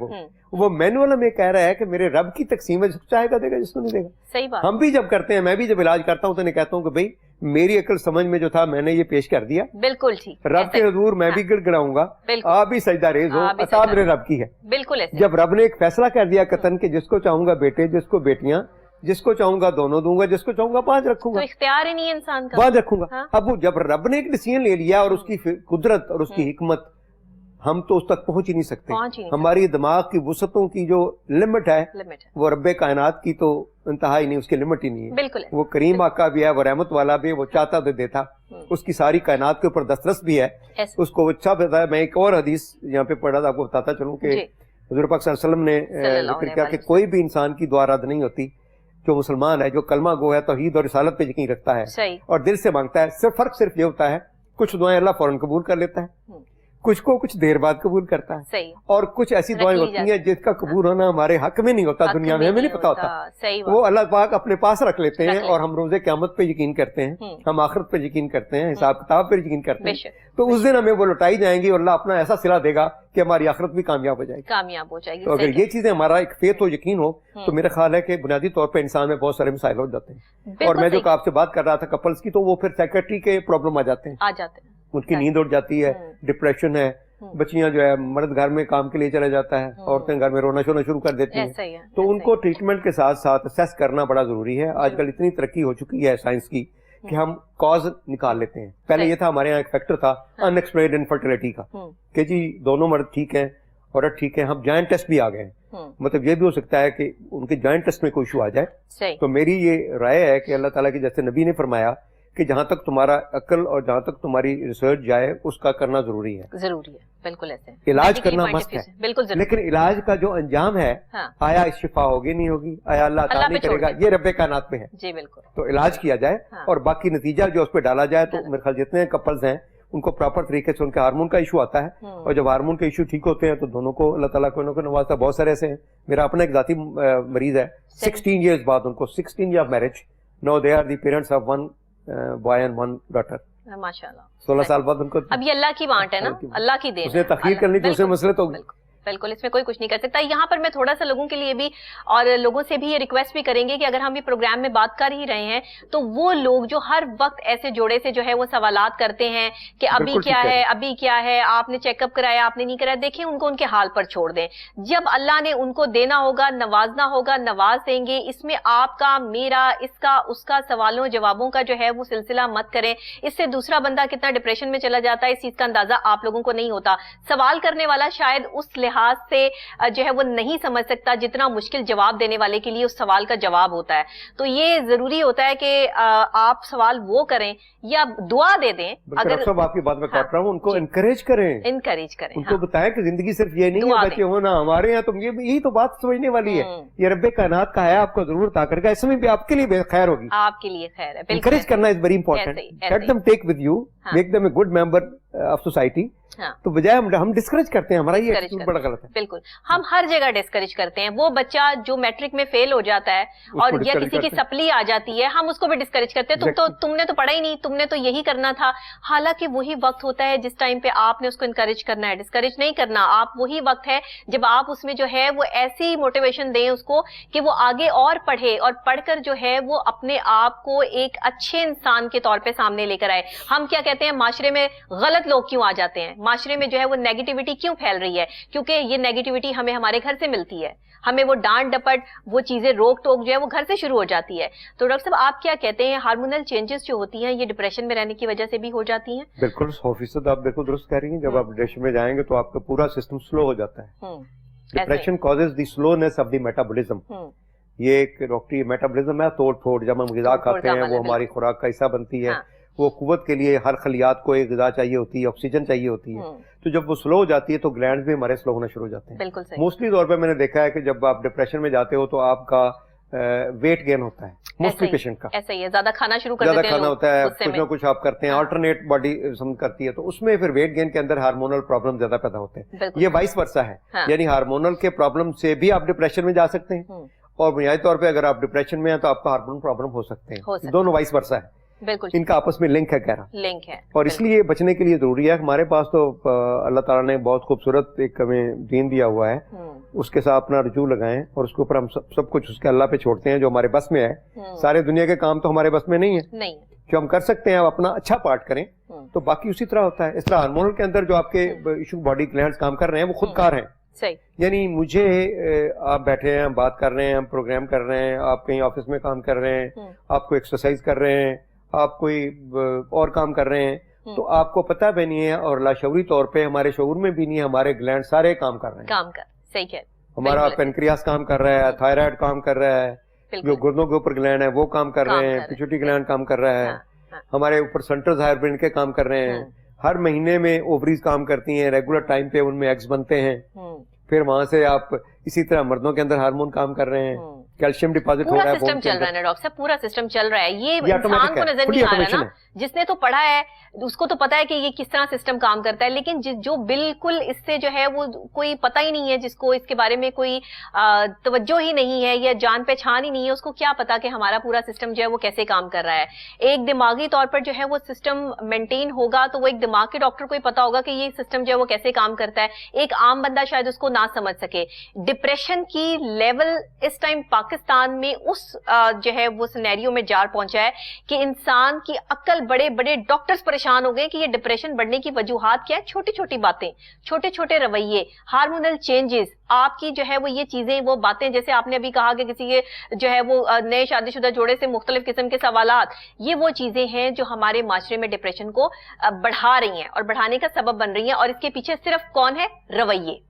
وہ مینول ہمیں کہہ رہا ہے کہ میرے رب کی تقسیم ہے, جس کو چاہے گا دے گا, جس کو نہیں دے گا. صحیح بات. ہم بھی جب کرتے ہیں, میں بھی جب علاج کرتا ہوں تو میں کہتا ہوں کہ بھئی میری عقل سمجھ میں جو تھا میں نے یہ پیش کر دیا. بالکل ٹھیک. رب کے حضور میں بھی گڑ گڑاؤں گا, آپ بھی سجدہ ریز ہو, عطا میرے رب کی ہے. بالکل. جب رب نے ایک فیصلہ کر دیا قطعاً کہ جس کو چاہوں گا بیٹے, جس کو بیٹیاں, جس کو چاہوں گا دونوں دوں گا, جس کو چاہوں گا 5 رکھوں گا. تو اختیار ہی نہیں ہے انسان کا, 5 رکھوں گا. اب وہ جب رب نے ایک ڈیسیژن لے لیا, اور اس کی قدرت اور اس کی حکمت, ہم تو اس تک پہنچ ہی نہیں سکتے. ہماری دماغ کی وسعتوں کی جو لمٹ ہے وہ رب کائنات کی تو انتہا ہی نہیں, اس کی لمٹ ہی نہیں ہے. بالکل. وہ کریم آقا بھی ہے, وہ رحمت والا بھی ہے, وہ چاہتا تو دیتا. اس کی ساری کائنات کے اوپر دسترس بھی ہے, اس کو اچھا پتا ہے. میں ایک اور حدیث یہاں پہ پڑھا تھا, آپ کو بتاتا چلوں کہ حضور پاک صلی اللہ علیہ وسلم نے ذکر کیا کہ کوئی بھی انسان کی دعا رد نہیں ہوتی جو مسلمان ہے, جو کلمہ گو ہے, توحید اور رسالت پہ یقین رکھتا ہے اور دل سے مانگتا ہے. صرف فرق صرف یہ ہوتا ہے, کچھ دعائیں اللہ فوراً قبول کر لیتا ہے, کچھ کو کچھ دیر بعد قبول کرتا ہے, اور کچھ ایسی دعائیں ہوتی ہیں جس کا قبول ہونا ہمارے حق میں نہیں ہوتا, دنیا میں ہمیں نہیں پتا ہوتا. وہ اللہ پاک اپنے پاس رکھ لیتے ہیں, اور ہم روزے قیامت پہ یقین کرتے ہیں, ہم آخرت پہ یقین کرتے ہیں, حساب کتاب پہ یقین کرتے ہیں. تو اس دن ہمیں وہ لوٹائی جائیں گی, اور اللہ اپنا ایسا صلہ دے گا کہ ہماری آخرت بھی کامیاب ہو جائے گی. تو اگر یہ چیزیں ہمارا ایک فیتھ ہو, یقین ہو, تو میرا خیال ہے کہ بنیادی طور پہ انسان میں بہت سارے مسائل ہو جاتے ہیں. اور میں جو آپ سے بات کر رہا تھا کپلز کی, تو وہ پھر سائیکٹری کے پرابلم آ جاتے ہیں, ان کی نیند اڑ جاتی ہے, ڈپریشن ہے, بچیاں جو ہے, مرد گھر میں کام کے لیے چلا جاتا ہے, عورتیں گھر میں رونا شونا شروع کر دیتی ہیں. تو ان کو ٹریٹمنٹ کے ساتھ ساتھ اسیس کرنا بڑا ضروری ہے. آج کل اتنی ترقی ہو چکی ہے سائنس کی کہ ہم کاز نکال لیتے ہیں. پہلے یہ تھا, ہمارے یہاں ایک فیکٹر تھا ان ایکسپلینڈ انفرٹیلٹی کا, کہ جی دونوں مرد ٹھیک ہیں, عورت ٹھیک ہے, ہم جوائنٹ ٹیسٹ بھی آ گئے ہیں. مطلب یہ بھی ہو سکتا ہے کہ ان کے جوائنٹ ٹیسٹ میں کوئی ایشو آ جائے. تو میری یہ رائے ہے کہ اللہ تعالیٰ کی, جیسے نبی نے فرمایا کہ جہاں تک تمہارا عقل اور جہاں تک تمہاری ریسرچ جائے اس کا کرنا ضروری ہے. ضروری ہے, بالکل. ایسے علاج کرنا مست ہے, بالکل, لیکن علاج کا جو انجام ہے, آیا اس شفا ہوگی نہیں ہوگی, آیا اللہ عطا نہیں کرے گا, یہ رب کائنات میں ہے. جی بالکل. تو علاج کیا جائے, اور باقی نتیجہ جو اس پہ ڈالا جائے. تو میرے خیال جتنے کپلز ہیں ان کو پراپر طریقے سے, ان کے ہارمون کا ایشو آتا ہے, اور جب ہارمون کے ایشو ٹھیک ہوتے ہیں تو دونوں کو اللہ تعالیٰ کو نوازتا. بہت سارے ایسے ہیں, میرا اپنا ایک ذاتی مریض ہے, 16 ایئرز بعد ان کو 16 year of marriage, now they are the parents of 1 boy and 1 daughter. ماشاءاللہ. 16 سال بعد ان کو, اب یہ اللہ کی وانٹ ہے نا, اللہ کی دین ہے. اس نے تخیر کرنی تو اسے مسئلے تو بالکل, اس میں کوئی کچھ نہیں کر سکتا. یہاں پر میں تھوڑا سا لوگوں کے لیے بھی اور لوگوں سے بھی یہ ریکویسٹ بھی کریں گے کہ اگر ہم بھی پروگرام میں بات کر ہی رہے ہیں تو وہ لوگ جو ہر وقت ایسے جوڑے سے جو ہے وہ سوالات کرتے ہیں کہ ابھی کیا ہے, ابھی کیا ہے, آپ نے چیک اپ کرایا, آپ نے نہیں کرایا, دیکھیں ان کو ان کے حال پر چھوڑ دیں. جب اللہ نے ان کو دینا ہوگا, نوازنا ہوگا, نواز دیں گے. اس میں آپ کا, میرا, اس کا سوالوں جوابوں کا جو ہے وہ سلسلہ مت کریں. اس سے دوسرا بندہ کتنا ڈپریشن میں چلا جاتا ہے, اس چیز کا اندازہ آپ لوگوں کو نہیں ہوتا. سوال کرنے والا شاید اس لحاظ سے جو ہے وہ نہیں سمجھ سکتا جتنا مشکل جواب دینے والے کے لیے اس سوال کا جواب ہوتا ہے. تو یہ ضروری ہوتا ہے کہ آپ سوال وہ کریں یا دعا دے دیں. اگر سب آپ کی بات میں کاٹ رہا ہوں, ان کو انکریج کریں, ان کو بتائیں کہ زندگی صرف یہ نہیں ہے بچے ہونا ہمارے یہاں, تم یہی تو بات سمجھنے والی ہے. یہ رب کائنات کا ہے, آپ کو ضرور عطا کرے گا, اس میں بھی آپ کے لیے خیر ہوگی, آپ کے لیے خیر ہے. انکریج کرنا is very important. Let them take with you, make them a good member of society, तो बजाय हम डिस्करेज करते हैं, हमारा ये एटीट्यूड बड़ा गलत है। बिल्कुल, हम हर जगह डिस्करेज करते हैं। वो बच्चा जो मैट्रिक में फेल हो जाता है और या किसी की सप्ली आ जाती है, हम उसको भी डिस्करेज करते हैं, तुमने तो पढ़ा ही नहीं, तुमने तो यही करना था। हालांकि वही वक्त होता है जिस टाइम पे आपने उसको इनकरेज करना है, डिस्करेज नहीं करना। आप वही वक्त है जब आप उसमें जो है वो ऐसी मोटिवेशन दें उसको कि वो आगे और पढ़े, और पढ़कर जो है वो अपने आप को एक अच्छे इंसान के तौर पे सामने लेकर आए। हम क्या कहते हैं, माशरे में गलत लोग क्यों आ जाते हैं, माशरे में जो है वो नेगेटिविटी क्यों फैल रही है? क्योंकि ये नेगेटिविटी हमें हमारे घर से मिलती है, हमें वो डांट डपट, वो चीजें रोक टोक जो है वो घर से शुरू हो जाती है। तो डॉक्टर साहब, आप क्या कहते हैं, हार्मोनल चेंजेस जो होती हैं ये डिप्रेशन में रहने की वजह से भी हो जाती हैं? बिल्कुल 100% आप बिल्कुल दुरुस्त कह रही हैं। जब आप डिप्रेशन में जाएंगे तो आपका पूरा सिस्टम स्लो हो जाता है। Depression causes the slowness of the metabolism. ये एक डॉक्टरी मेटाबॉलिज्म है, तोड़ फोड़। जब हम ग़िज़ा खाते हैं वो हमारी खुराक का हिस्सा बनती है। वो कुव्वत के लिए हर खलियात को एक ग़िज़ा चाहिए होती है, ऑक्सीजन चाहिए होती है। तो जब वो स्लो हो जाती है तो ग्लैंड्स भी हमारे स्लो होना शुरू हो जाते हैं। बिल्कुल सही। मोस्टली तौर पे मैंने देखा है कि जब आप डिप्रेशन में जाते हो तो आपका वेट गेन होता है मोस्टली पेशेंट का। ऐसा ही है, ज्यादा खाना शुरू कर देते हैं, ज्यादा खाना होता है, कुछ ना कुछ आप करते हैं, अल्टरनेट बॉडी करती है, तो उसमें फिर वेट गेन के अंदर हार्मोनल प्रॉब्लम ज्यादा पैदा होते हैं। ये वाइस वर्सा है, यानी हार्मोनल के प्रॉब्लम से भी आप डिप्रेशन में जा सकते हैं, और बुनियादी तौर पे अगर आप डिप्रेशन में हैं तो आपका हार्मोनल प्रॉब्लम हो सकते हैं। दोनों वाइस वर्सा है, बिल्कुल इनका आपस में लिंक है, गहरा लिंक है। और इसलिए बचने के लिए जरूरी है। हमारे पास तो अल्लाह ताला ने बहुत खूबसूरत एक हमें दीन दिया हुआ है, उसके साथ अपना रुजू लगाएं और उसके ऊपर हम सब कुछ उसके अल्लाह पे छोड़ते हैं जो हमारे बस में है। सारे दुनिया के काम तो हमारे बस में नहीं है, जो हम कर सकते हैं आप अपना अच्छा पार्ट करें तो बाकी उसी तरह होता है। इस तरह हार्मोनल के अंदर जो आपके इशू बॉडी ग्लैंड्स काम कर रहे हैं वो खुदकार हैं। सही। यानी मुझे आप बैठे हैं, हम बात कर रहे हैं, हम प्रोग्राम कर रहे हैं, आप कहीं ऑफिस में काम कर रहे हैं, आपको एक्सरसाइज कर रहे हैं, आप कोई और काम कर रहे हैं, तो आपको पता भी नहीं है और लाशऊरी तौर पे हमारे शऊर में भी नहीं है, हमारे ग्लैंड सारे काम कर रहे हैं। सही है। हमारा पेनक्रियास काम कर रहा है, थायराइड काम कर रहा है, जो गुर्दों के ऊपर ग्लैंड है वो काम कर रहे हैं, पिट्यूटरी ग्लैंड काम कर रहा है, हमारे ऊपर सेंट्रल हायर ब्रेन के काम कर रहे हैं। हर महीने में ओवरीज काम करती हैं, रेगुलर टाइम पे उनमें एग्स बनते हैं। फिर वहां से आप इसी तरह मर्दों के अंदर हार्मोन काम कर रहे हैं, कैल्शियम डिपॉजिट हो रहा है, सिस्टम चल रहा है ना डॉक्टर साहब, पूरा सिस्टम चल रहा है। ये इंसान को नजर नहीं आ रहा ना, जिसने तो पढ़ा है उसको तो पता है कि ये किस तरह सिस्टम काम करता है, लेकिन जो बिल्कुल इससे जो है वो कोई पता ही नहीं है, जिसको इसके बारे में कोई तवज्जो ही नहीं है या जान पहचान ही नहीं है, उसको क्या पता कि हमारा पूरा सिस्टम जो है वो कैसे काम कर रहा है। एक दिमागी तौर पर जो है वो सिस्टम मेंटेन होगा तो वो एक दिमाग के डॉक्टर को ही पता होगा कि ये सिस्टम जो है वो कैसे काम करता है, एक आम बंदा शायद उसको ना समझ सके। डिप्रेशन की लेवल इस टाइम पाकिस्तान में उस जो है वो सिनेरियो में जा पहुंचा है कि इंसान की अक्ल, बड़े बड़े डॉक्टर्स परेशान हो गए कि ये डिप्रेशन बढ़ने की वजूहात क्या है। छोटी छोटी बातें, छोटे छोटे रवैये, हार्मोनल चेंजेस, आपकी जो है वो ये चीजें, वो बातें, जैसे आपने अभी कहा कि किसी के जो है वो नए शादीशुदा जोड़े से मुख्तलिफ किस्म के सवालात, ये वो चीजें हैं जो हमारे माशरे में डिप्रेशन को बढ़ा रही हैं और बढ़ाने का सबब बन रही हैं। और इसके पीछे सिर्फ कौन है? रवैये।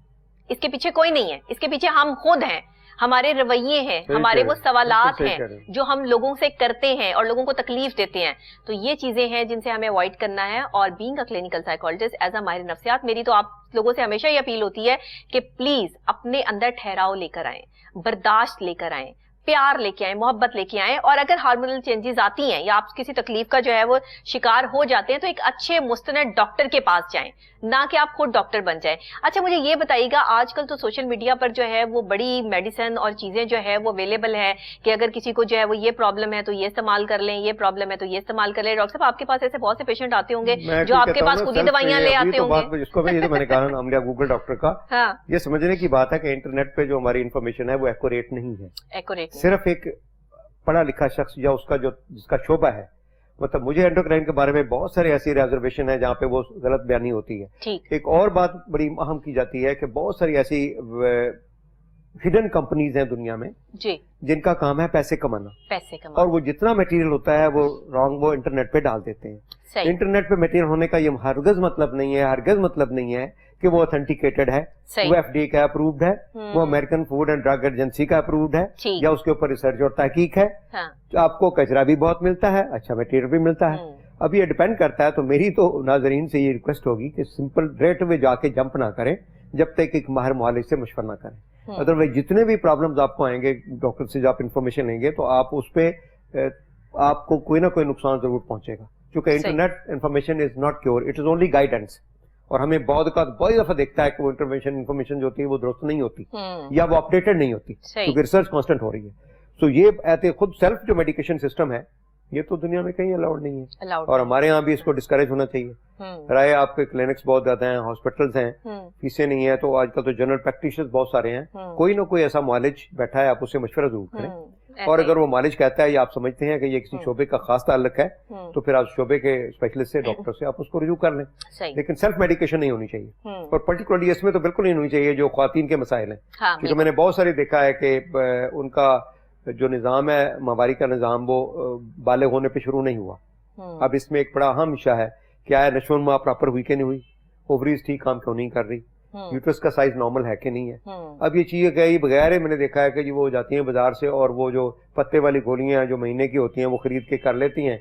इसके पीछे कोई नहीं है, इसके पीछे हम खुद हैं, हमारे रवैये हैं, हमारे वो सवालात हैं जो हम लोगों से करते हैं और लोगों को तकलीफ देते हैं। तो ये चीजें हैं जिनसे हमें अवॉइड करना है। और being a clinical psychologist, as a माहिर नफ्सियात, मेरी तो आप लोगों से हमेशा ये अपील होती है कि प्लीज अपने अंदर ठहराव लेकर आए, बर्दाश्त लेकर आए, प्यार लेके आए, मोहब्बत लेके आए। और अगर हार्मोनल चेंजेस आती हैं या आप किसी तकलीफ का जो है वो शिकार हो जाते हैं तो एक अच्छे मुस्तनद डॉक्टर के पास जाएं, ना कि आप खुद डॉक्टर बन जाएं। अच्छा, मुझे ये बताइएगा, आजकल तो सोशल मीडिया पर जो है वो बड़ी मेडिसिन और चीजें जो है वो अवेलेबल है कि अगर किसी को जो है वो ये प्रॉब्लम है तो ये इस्तेमाल कर लें, ये प्रॉब्लम है तो ये इस्तेमाल कर लें। डॉक्टर साहब, आपके पास ऐसे बहुत से पेशेंट आते होंगे जो आपके पास खुद ही दवाइयां ले आते होंगे। जिसको ये तो मैंने कहा नाम लिया गूगल डॉक्टर का, ये समझने की बात है कि इंटरनेट पे जो हमारी इन्फॉर्मेशन है वो एक्यूरेट नहीं है। एक्यूरेट सिर्फ एक पढ़ा लिखा शख्स या उसका जो जिसका शोबा है, मतलब मुझे एंडोक्राइन के बारे में बहुत सारे ऐसी रिजर्वेशन है जहाँ पे वो गलत बयानी होती है। एक और बात बड़ी अहम की जाती है कि बहुत सारी ऐसी हिडन कंपनीज हैं दुनिया में जी, जिनका काम है पैसे कमाना, और वो जितना मटेरियल होता है वो रॉन्ग वो इंटरनेट पे डाल देते हैं। इंटरनेट पे मटेरियल होने का ये हरगज मतलब नहीं है कि वो ऑथेंटिकेटेड है, वो FDA का अप्रूव्ड है, वो American food and drug agency का अप्रूव्ड है, या उसके ऊपर रिसर्च और तहकीक है। तो आपको कचरा भी बहुत मिलता है, अच्छा मटेरियल भी मिलता है। अब ये डिपेंड करता है। तो मेरी तो नाजरीन से ये रिक्वेस्ट होगी कि सिंपल रेट में जाके जंप ना करें जब तक एक माहिर मुआलिज से मशवरा ना करें। अदरवाइज जितने भी प्रॉब्लम्स आपको आएंगे डॉक्टर से, जब आप इन्फॉर्मेशन लेंगे तो आप उस पे आपको कोई ना कोई नुकसान जरूर पहुंचेगा। چونکہ internet information is not cure, it is only guidance, اور ہمیں بہت دفعہ دیکھتا ہے کہ وہ انفارمیشن جو ہوتی ہے وہ درست نہیں ہوتی یا وہ اپڈیٹڈ نہیں ہوتی, کیونکہ ریسرچ کانسٹنٹ ہو رہی ہے. تو یہ خود سیلف جو میڈیکیشن سسٹم ہے یہ تو دنیا میں کہیں الاؤڈ نہیں ہے, اور ہمارے یہاں بھی اس کو ڈسکریج ہونا چاہیے. رائے آپ کے کلینکس بہت زیادہ ہیں, ہاسپٹلس ہیں, فیسیں نہیں ہے, تو آج کل تو جنرل پریکٹیشنرز بہت سارے ہیں, کوئی نہ کوئی ایسا معالج بیٹھا ہے, آپ اس سے مشورہ ضرور کریں. اور اگر وہ معالج کہتا ہے یا آپ سمجھتے ہیں کہ یہ کسی شعبے کا خاص تعلق ہے تو پھر آپ شعبے کے اسپیشلسٹ سے, ڈاکٹر سے آپ اس کو رجوع کر لیں, لیکن سیلف میڈیکیشن نہیں ہونی چاہیے. اور پرٹیکولرلی اس میں تو بالکل نہیں ہونی چاہیے جو خواتین کے مسائل ہیں, کیونکہ میں نے بہت سارے دیکھا ہے کہ ان کا جو نظام ہے, ماہواری کا نظام, وہ بالغ ہونے پہ شروع نہیں ہوا. اب اس میں ایک بڑا اہم اشیاء ہے, کیا ہے نشو و نما پراپر ہوئی کہ نہیں ہوئی, اووریز ٹھیک کام کیوں نہیں کر رہی, یوٹرس کا سائز نارمل ہے کہ نہیں ہے. اب یہ چیز ہے بغیر میں نے دیکھا ہے کہ جی وہ جاتی ہیں بازار سے اور وہ جو پتے والی گولیاں جو مہینے کی ہوتی ہیں وہ خرید کے کر لیتی ہیں,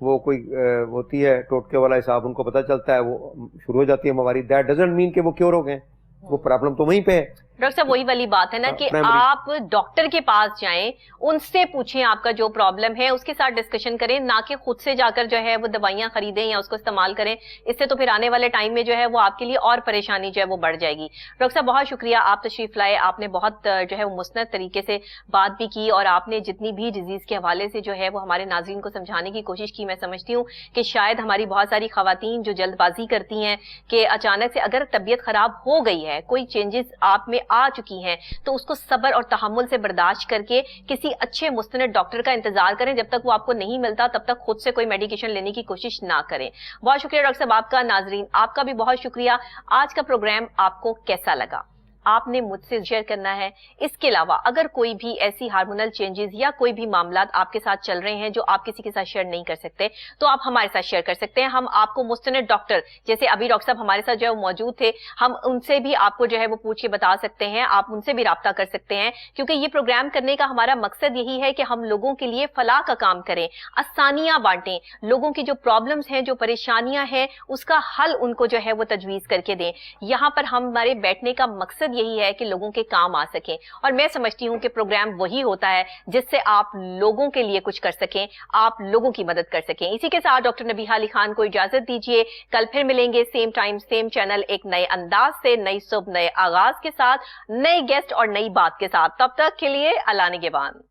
وہ کوئی ہوتی ہے ٹوٹکے والا حساب, ان کو پتہ چلتا ہے, وہ شروع ہو جاتی ہے ماہواری. دیٹ ڈزنٹ مین کہ وہ کیور ہو گئے, وہ پرابلم تو وہیں پہ ہے. ڈاکٹر صاحب وہی والی بات ہے نا کہ آپ ڈاکٹر کے پاس جائیں, ان سے پوچھیں آپ کا جو پرابلم ہے, اس کے ساتھ ڈسکشن کریں, نہ کہ خود سے جا کر جو ہے وہ دوائیاں خریدیں یا اس کو استعمال کریں. اس سے تو پھر آنے والے ٹائم میں جو ہے وہ آپ کے لیے اور پریشانی جو ہے وہ بڑھ جائے گی. ڈاکٹر صاحب بہت شکریہ, آپ تشریف لائے, آپ نے بہت جو ہے وہ مستند طریقے سے بات بھی کی, اور آپ نے جتنی بھی ڈیزیز کے حوالے سے جو ہے وہ ہمارے ناظرین کو سمجھانے کی کوشش کی. میں سمجھتی ہوں کہ شاید ہماری بہت ساری خواتین جو جلد بازی کرتی ہیں کہ اچانک سے اگر طبیعت خراب ہو گئی ہے, کوئی چینجز آپ میں آ چکی ہیں, تو اس کو صبر اور تحمل سے برداشت کر کے کسی اچھے مستند ڈاکٹر کا انتظار کریں. جب تک وہ آپ کو نہیں ملتا تب تک خود سے کوئی میڈیکیشن لینے کی کوشش نہ کریں. بہت شکریہ ڈاکٹر صاحب آپ کا. ناظرین آپ کا بھی بہت شکریہ. آج کا پروگرام آپ کو کیسا لگا آپ نے مجھ سے شیئر کرنا ہے. اس کے علاوہ اگر کوئی بھی ایسی ہارمونل چینجز یا کوئی بھی معاملات آپ کے ساتھ چل رہے ہیں جو آپ کسی کے ساتھ شیئر نہیں کر سکتے, تو آپ ہمارے ساتھ شیئر کر سکتے ہیں. ہم آپ کو مستند ڈاکٹر, جیسے ابھی ڈاکٹر صاحب ہمارے ساتھ جو ہے موجود تھے, ہم ان سے بھی آپ کو جو ہے وہ پوچھ کے بتا سکتے ہیں, آپ ان سے بھی رابطہ کر سکتے ہیں, کیونکہ یہ پروگرام کرنے کا ہمارا مقصد یہی ہے کہ ہم لوگوں کے لیے فلاح کا کام کریں, آسانیاں بانٹیں, لوگوں کی جو پرابلمز ہیں, جو پریشانیاں ہیں, اس کا حل ان کو جو ہے وہ تجویز کر کے دیں. یہاں پر ہمارے بیٹھنے کا مقصد یہی ہے کہ لوگوں کے کام آ سکیں, اور میں سمجھتی ہوں کہ پروگرام وہی ہوتا ہے جس سے آپ لوگوں کے لیے کچھ کر سکیں, آپ لوگوں کی مدد کر سکیں. اسی کے ساتھ ڈاکٹر نبیہہ علی خان کو اجازت دیجیے. کل پھر ملیں گے سیم ٹائم سیم چینل, ایک نئے انداز سے, نئی صبح, نئے آغاز کے ساتھ, نئے گیسٹ اور نئی بات کے ساتھ. تب تک کے لیے اللہ نگہبان.